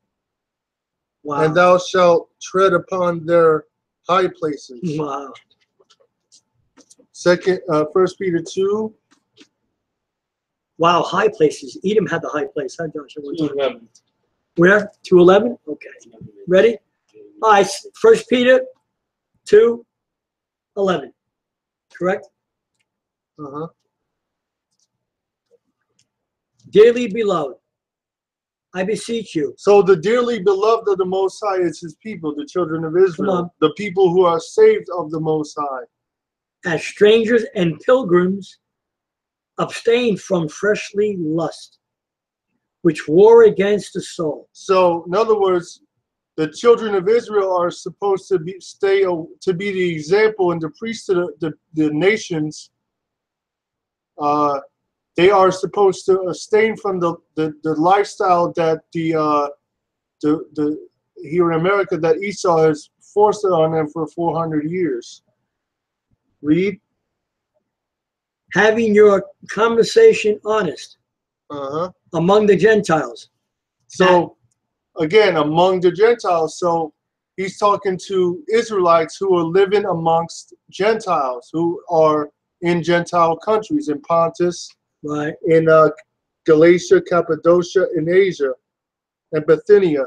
Wow. And thou shalt tread upon their high places. Wow. 1 Peter 2. Wow, high places. Edom had the high place, huh, Josh? 2:11. Where? 2:11? Okay. Ready? All right, 1 Peter 2:11. Correct? Dearly beloved, I beseech you. So the dearly beloved of the Most High is his people, the children of Israel, the people who are saved of the Most High. As strangers and pilgrims, abstain from fleshly lust, which war against the soul. So, in other words, the children of Israel are supposed to be the example and the priest to the nations. They are supposed to abstain from the lifestyle that the here in America that Esau has forced it on them for 400 years. Read. Having your conversation honest among the Gentiles. So, again, among the Gentiles. So, he's talking to Israelites who are living amongst Gentiles, who are in Gentile countries, in Pontus, right, in Galatia, Cappadocia, in Asia, and Bithynia.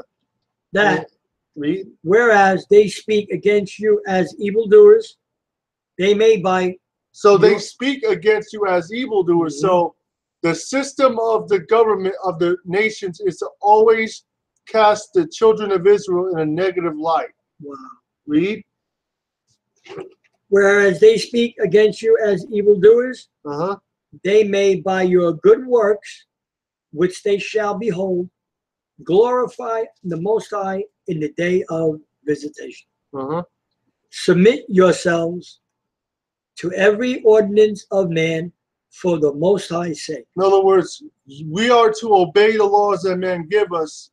That, read. Whereas they speak against you as evildoers, they may by So they speak against you as evildoers. So the system of the government of the nations is to always cast the children of Israel in a negative light. Wow. Read. Whereas they speak against you as evildoers, they may by your good works, which they shall behold, glorify the Most High in the day of visitation. Submit yourselves to every ordinance of man for the Most High's sake. In other words, we are to obey the laws that men give us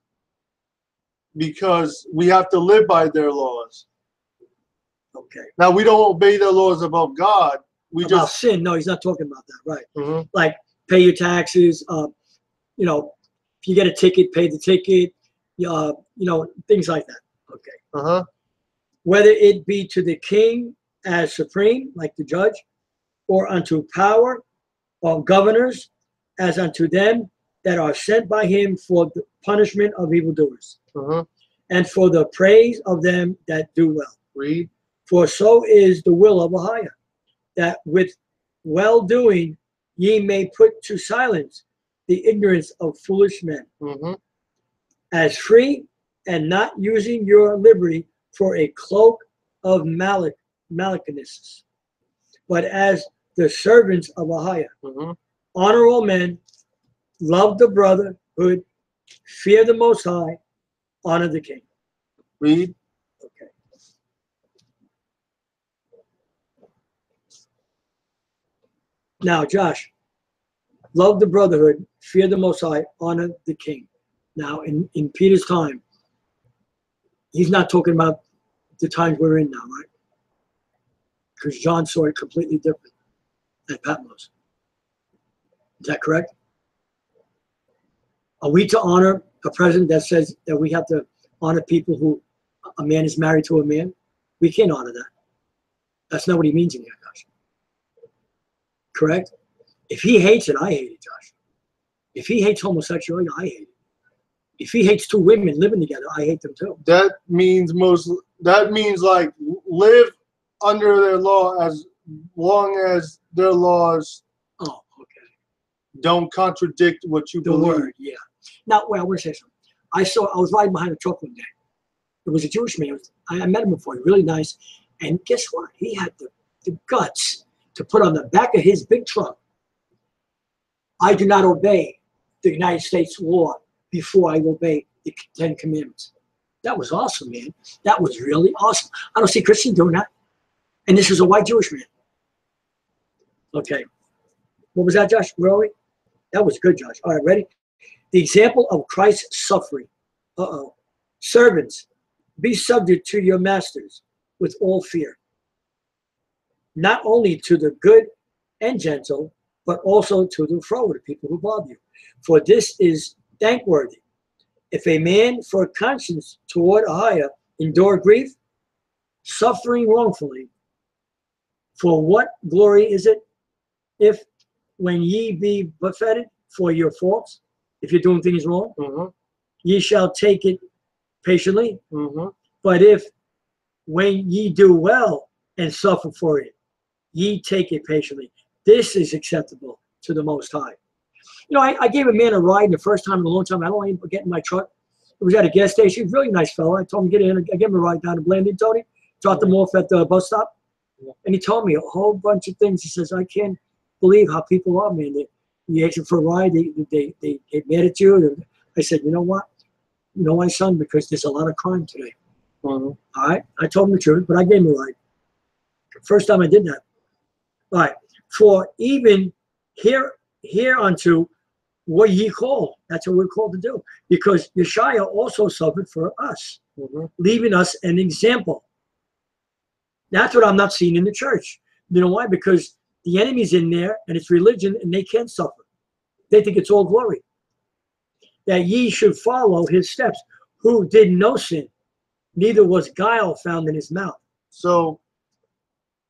because we have to live by their laws. Okay. Now, we don't obey the laws about God. We About just sin. No, he's not talking about that. Right. Like pay your taxes. You know, if you get a ticket, pay the ticket. You know, things like that. Okay. Whether it be to the king as supreme, like the judge, or unto power or governors, as unto them that are sent by him for the punishment of evildoers, and for the praise of them that do well. Read. For so is the will of Ahayah, that with well-doing ye may put to silence the ignorance of foolish men, as free and not using your liberty for a cloak of maliciousness, but as the servants of Ahayah. Honor all men, love the brotherhood, fear the Most High, honor the king. Read. Okay. Now, Josh, love the brotherhood, fear the Most High, honor the king. Now, in Peter's time, he's not talking about the times we're in now, right? Because John saw it completely different at Patmos. Is that correct? Are we to honor a president that says that we have to honor people who a man is married to a man? We can't honor that. That's not what he means in here, Josh. Correct? If he hates it, I hate it, Josh. If he hates homosexuality, I hate it. If he hates two women living together, I hate them too. That means like live under their law as long as their laws don't contradict what you believe. Word, yeah. Now, wait, I want to say something. I was riding behind a truck one day. There was a Jewish man. I met him before, really nice. And guess what? He had the guts to put on the back of his big truck, I do not obey the United States law before I obey the 10 Commandments. That was awesome, man. That was really awesome. I don't see Christians doing that. And this is a white Jewish man. Okay. What was that, Josh? Where are we? That was good, Josh. All right, ready? The example of Christ's suffering. Servants, be subject to your masters with all fear, not only to the good and gentle, but also to the froward, people who bother you. For this is thankworthy. If a man for conscience toward Ahayah endure grief, suffering wrongfully, for what glory is it if when ye be buffeted for your faults, if you're doing things wrong, ye shall take it patiently. But if when ye do well and suffer for it, ye take it patiently, this is acceptable to the Most High. You know, I gave a man a ride the first time in a long time. I don't even get in my truck. It was at a gas station. Really nice fellow. I told him to get in. I gave him a ride down to Blanding, Tony. Dropped him off at the bus stop. And he told me a whole bunch of things. He says, I can't believe how people are, man. You ask them for a ride, they get mad at you. I said, you know what? You know why, son? Because there's a lot of crime today. All right? I told him the truth, but I gave him a ride. First time I did that. All right. For even hereunto were ye called. That's what we're called to do. Because Yashayah also suffered for us, leaving us an example. That's what I'm not seeing in the church. You know why? Because the enemy's in there and it's religion and they can't suffer. They think it's all glory. That ye should follow his steps, who did no sin, neither was guile found in his mouth. So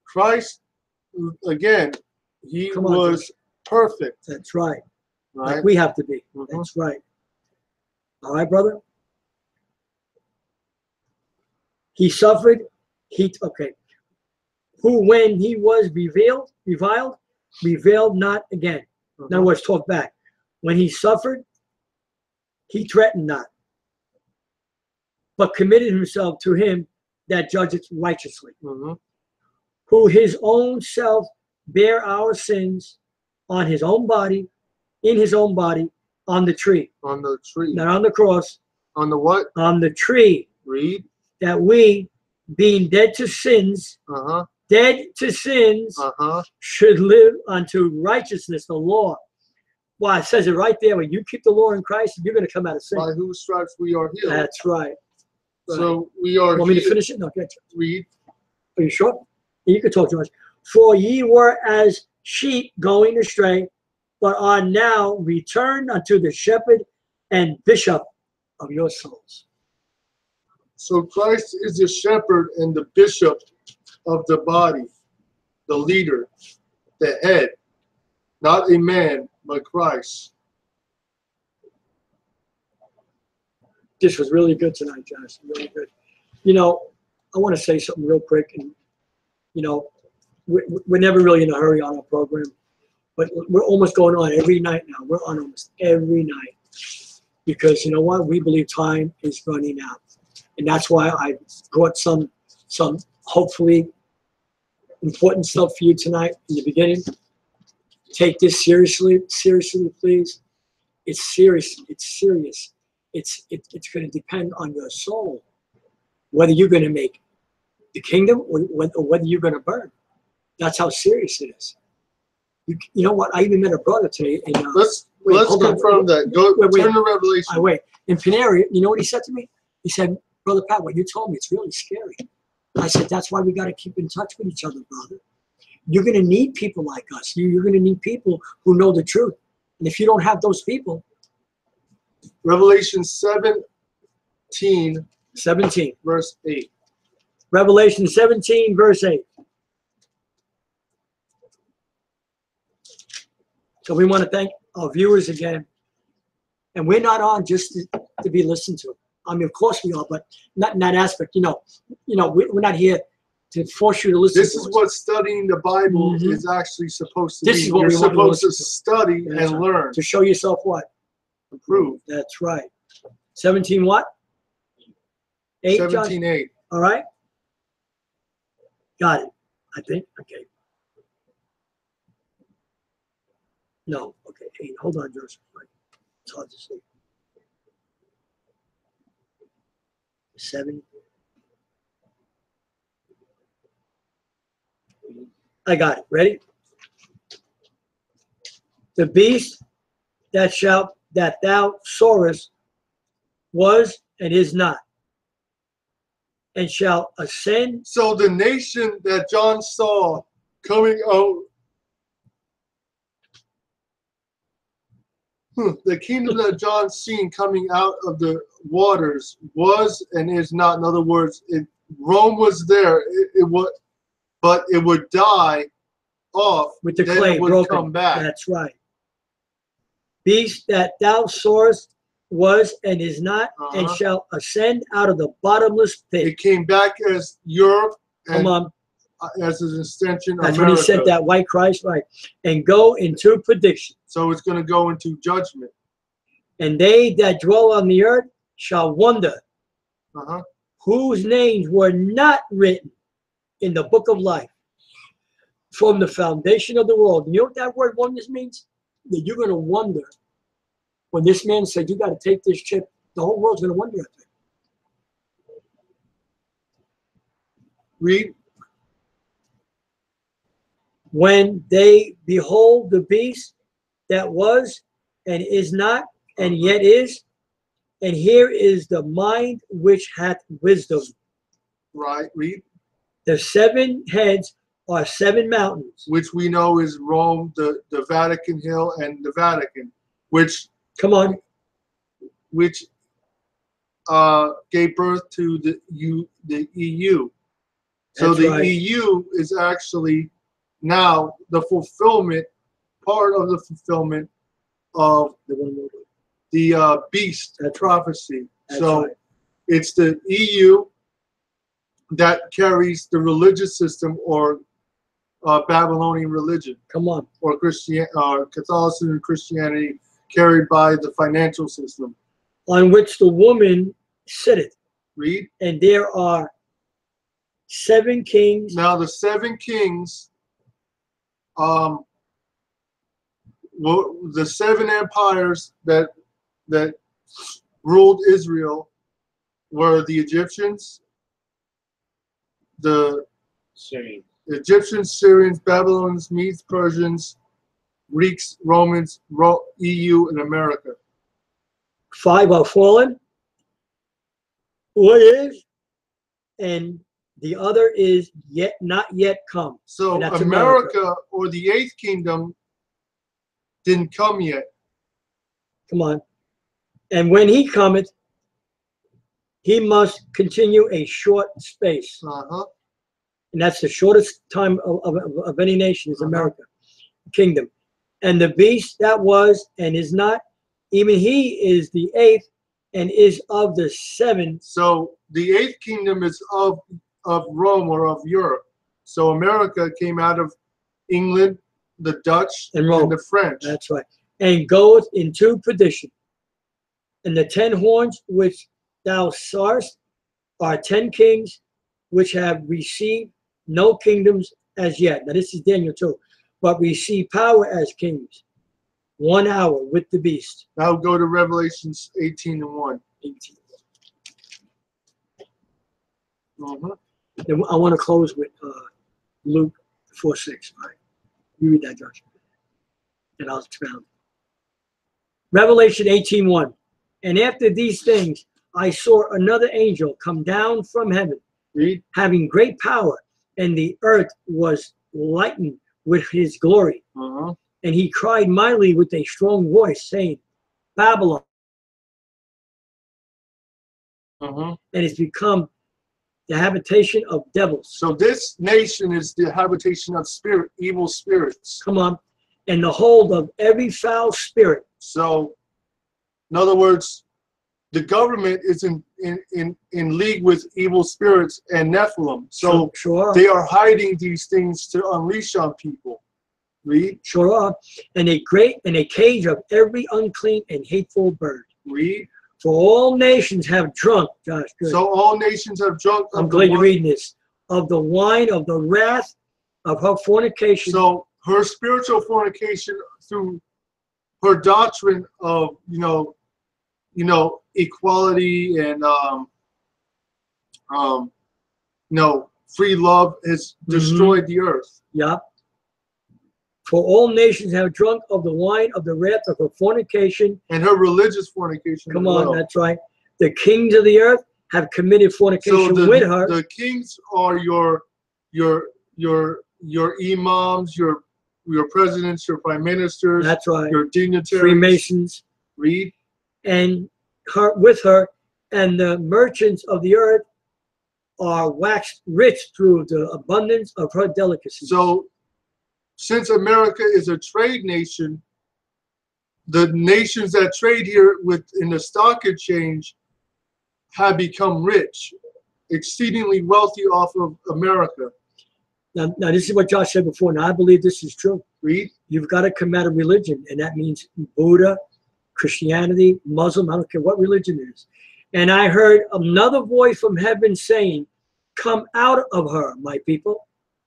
Christ, again, he was perfect. That's right. Right. Like we have to be. That's right. All right, brother? He suffered. Who when he was revealed, reviled not again. In other words, talk back. When he suffered, he threatened not, but committed himself to him that judgeth righteously, who his own self bare our sins on his own body, in his own body, on the tree. On the tree. Not on the cross. On the what? On the tree. Read. That we, being dead to sins, should live unto righteousness, the law. Well, it says it right there. When you keep the law in Christ, you're going to come out of sin. By whose stripes we are healed. That's right. So we are. Want me to finish it? No, get it. Read. Are you sure? You can talk to us. For ye were as sheep going astray, but are now returned unto the shepherd and bishop of your souls. So Christ is the shepherd and the bishop of the body, the leader, the head, not a man, but Christ. This was really good tonight, Josh. Really good. You know, I want to say something real quick. And, you know, we're never really in a hurry on our program, but we're almost going on every night now. We're on almost every night because, you know what? We believe time is running out. And that's why I brought some hopefully important stuff for you tonight in the beginning. Take this seriously, please. It's serious. It's serious. It's going to depend on your soul, whether you're going to make the kingdom or whether you're going to burn. That's how serious it is. You know what? I even met a brother today. Let's confirm that. Turn to Revelation. Wait. In Panera, you know what he said to me? He said, Brother Pat, what you told me, it's really scary. I said, that's why we got to keep in touch with each other, brother. You're going to need people like us. You're going to need people who know the truth. And if you don't have those people. Revelation 17. Verse 8. Revelation 17, verse 8. So we want to thank our viewers again. And we're not on just to be listened to. I mean, of course we are, but not in that aspect. You know, we're not here to force you to listen. This is what studying the Bible is actually supposed to be. This is what You're we want supposed to to study and learn. To show yourself what? Improve. That's right. 17 what? 8, 17:8. All right. Got it. I think. Okay. No. Okay. 8. Hold on, Joseph. It's hard to see. 7. I got it. Ready? The beast that thou sawest was and is not, and shall ascend. So the nation that John saw coming out, the kingdom that John seen coming out of the waters was and is not. In other words, Rome was there. It would, but it would die off. With the then clay it would broken. come back. That's right. Beast that thou sawest was and is not, and shall ascend out of the bottomless pit. It came back as Europe and Come on. As an extension of That's America. when he sent that white Christ, right? And go into perdition. So it's going to go into judgment. And they that dwell on the earth shall wonder, whose names were not written in the book of life from the foundation of the world. You know what that word wonders means? That you're going to wonder. When this man said, you got to take this chip, the whole world's going to wonder at that. Read. When they behold the beast that was and is not and yet is, and here is the mind which hath wisdom. Right, read. The 7 heads are 7 mountains. Which we know is Rome, the Vatican Hill, and the Vatican, which Come on. Which gave birth to the EU. So That's the right. EU is actually now the fulfillment, part of the fulfillment of the beast prophecy. That's so right. it's the EU that carries the religious system or Babylonian religion. Come on. Or Catholicism and Christianity carried by the financial system. On which the woman sitteth. Read. And there are 7 kings. Now the 7 kings, the 7 empires that ruled Israel were the Egyptians, the Egyptians, Syrians, Babylonians, Medes, Persians, Greeks, Romans, EU, and America. 5 are fallen. What is? And the other is not yet come. So America, or the 8th kingdom, didn't come yet. Come on. And when he cometh, he must continue a short space. And that's the shortest time of any nation is America, kingdom. And the beast that was and is not, even he is the 8th and is of the 7. So the 8th kingdom is of Rome or of Europe. So America came out of England, the Dutch, and Rome, and the French. That's right. And goeth into perdition. And the 10 horns which thou sawest are 10 kings which have received no kingdoms as yet. Now this is Daniel 2. But receive power as kings. 1 hour with the beast. Now go to Revelations 18:1. 18. And I want to close with Luke 4:6. Right? You read that, Josh. And I'll expound. Revelation 18:1. And after these things, I saw another angel come down from heaven, having great power, and the earth was lightened with his glory. And he cried mightily with a strong voice, saying, Babylon, and it's become the habitation of devils. So this nation is the habitation of evil spirits. Come on. And the hold of every foul spirit. So, in other words, the government is in league with evil spirits and Nephilim. So they are hiding these things to unleash on people. Read. Sure are. And a cage of every unclean and hateful bird. Read. For all nations have drunk, Josh. Good. So all nations have drunk. I'm glad you're reading this. Of the wine of the wrath of her fornication. So her spiritual fornication through her doctrine of equality and free love has destroyed the earth. Yeah. For all nations have drunk of the wine of the wrath of her fornication. And her religious fornication. Come on, that's right. The kings of the earth have committed fornication with her. The kings are your imams, your presidents, your prime ministers. That's right. Your dignitaries. Freemasons. Read. And with her, and the merchants of the earth are waxed rich through the abundance of her delicacies. So, since America is a trade nation, the nations that trade here in the stock exchange have become rich, exceedingly wealthy off of America. Now this is what Josh said before. Now I believe this is true. Read. You've got to come out of religion, and that means Buddha, Christianity, Muslim, I don't care what religion it is. And I heard another voice from heaven saying, come out of her, my people,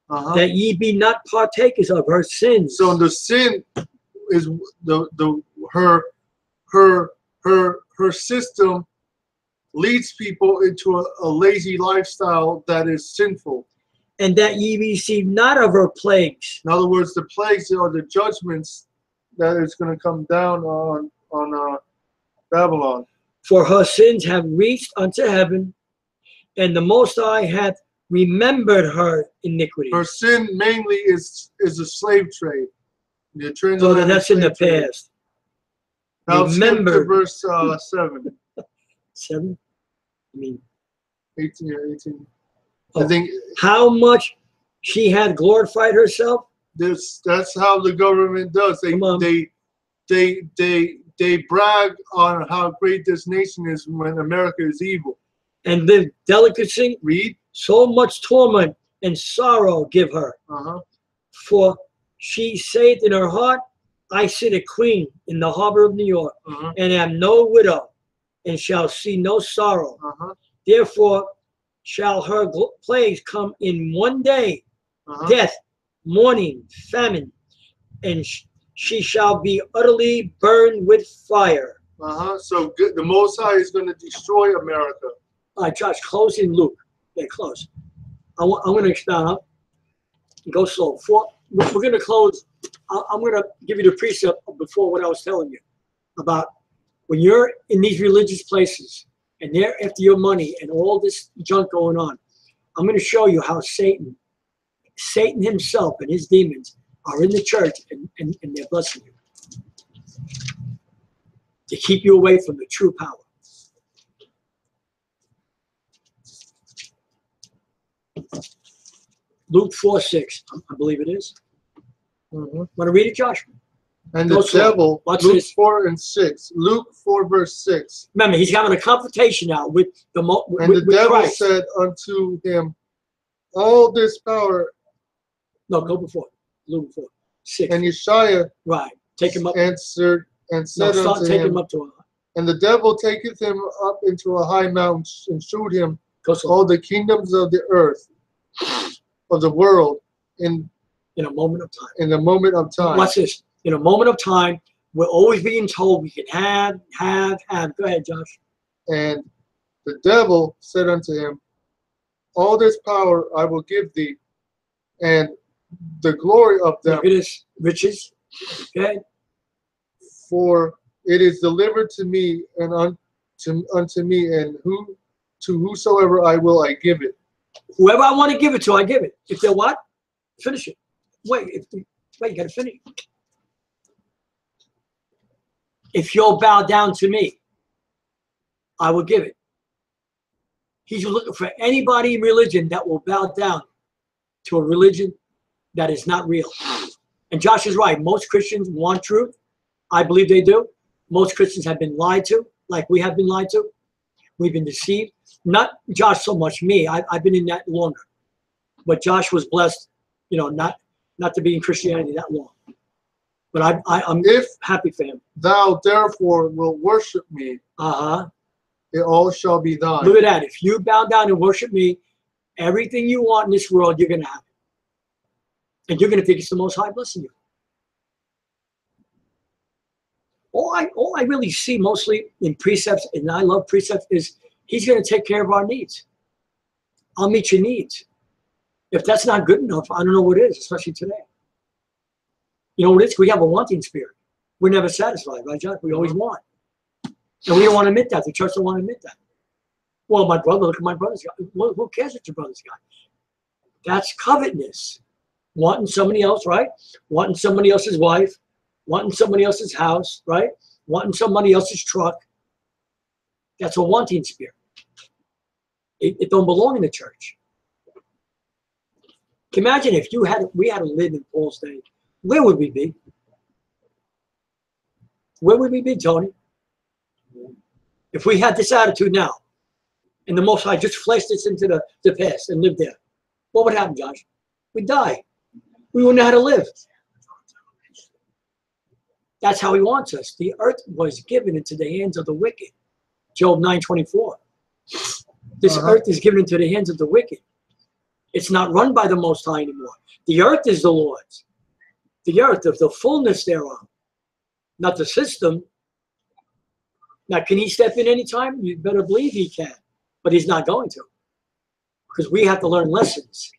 that ye be not partakers of her sins. So the sin is her system leads people into a lazy lifestyle that is sinful. And that ye receive not of her plagues. In other words, the plagues are the judgments that is going to come down on Babylon. For her sins have reached unto heaven, and the Most High hath remembered her iniquity. Her sin mainly is a slave trade. So that's in the past. Now remember verse 7. 7? I mean 18. Oh, I think how much she had glorified herself. That's how the government does. They brag on how great this nation is when America is evil. And the delicacy. Read. So much torment and sorrow give her. For she saith in her heart, I sit a queen in the harbor of New York, and am no widow, and shall see no sorrow. Therefore shall her plagues come in one day, death, mourning, famine, and she shall be utterly burned with fire. So the Most High is going to destroy America. All right, Josh, close in Luke. Okay, close. I'm going to expound up. Go slow. We're going to close. I'm going to give you the precept before what I was telling you about when you're in these religious places and they're after your money and all this junk going on. I'm going to show you how Satan himself and his demons are in the church and they're blessing you to keep you away from the true power. Luke 4:6, I believe it is. Want to read it, Josh? And the devil, Watch Luke this. 4 and 6. Luke 4 verse 6. Remember, he's having a confrontation now with the And the devil Christ. said unto him, all this power. No, go before. Luke 4, 6. And Yashayah Right. Take him up. answered and said start unto taking him, up to him. and the devil taketh him up into a high mountain and shewed him Go slow. all the kingdoms of the earth, of the world, in a moment of time. In a moment of time. Watch this. In a moment of time, we're always being told we can have. Go ahead, Josh. And the devil said unto him, all this power I will give thee, and the glory of them. Look at this. Riches. Okay. For it is delivered to me and unto me, and to whosoever I will, I give it. Whoever I want to give it to, I give it. If they're what? Finish it. Wait, you got to finish. If you'll bow down to me, I will give it. He's looking for anybody in religion that will bow down to a religion that is not real. And Josh is right. Most Christians want truth. I believe they do. Most Christians have been lied to, like we have been lied to. We've been deceived. Not Josh so much, me. I've been in that longer. But Josh was blessed, not to be in Christianity that long. But I'm happy for him. Thou therefore will worship me. It all shall be thine. Look at that. If you bow down and worship me, everything you want in this world, you're going to have it. And you're going to think it's the Most High blessing you. All I really see mostly in precepts, and I love precepts, is he's going to take care of our needs. I'll meet your needs. If that's not good enough, I don't know what is, especially today. You know what it is? We have a wanting spirit. We're never satisfied, right, John? We always want. And we don't want to admit that. The church don't want to admit that. Well, my brother, look at my brother's guy. Well, who cares what your brother's got? That's covetousness. Wanting somebody else, right? Wanting somebody else's wife. Wanting somebody else's house, right? Wanting somebody else's truck. That's a wanting spirit. It don't belong in the church. Imagine if we had to live in Paul's day. Where would we be? Where would we be, Tony? If we had this attitude now, and the Most High just fleshed us into the past and lived there, what would happen, Josh? We'd die. We wouldn't know how to live. That's how he wants us. The earth was given into the hands of the wicked. Job 9:24. This earth is given into the hands of the wicked. It's not run by the Most High anymore. The earth is the Lord's. The earth of the fullness thereof, not the system. Now, can he step in anytime? You better believe he can, but he's not going to, because we have to learn lessons.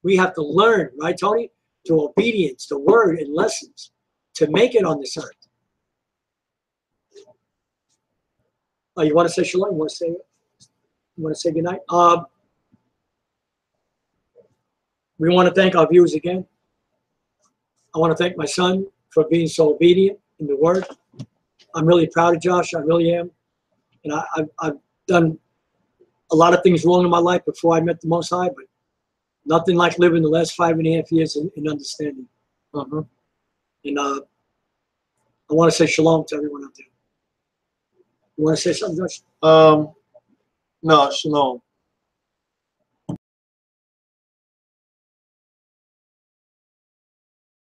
We have to learn, right, Tony, to obedience, to word and lessons, to make it on this earth. Oh, you want to say shalom? You want to say good night? We want to thank our viewers again. I want to thank my son for being so obedient in the word. I'm really proud of Josh. I really am. And I've done a lot of things wrong in my life before I met the Most High, but nothing like living the last 5.5 years in understanding. And I want to say shalom to everyone out there. You want to say something, Josh? No, shalom.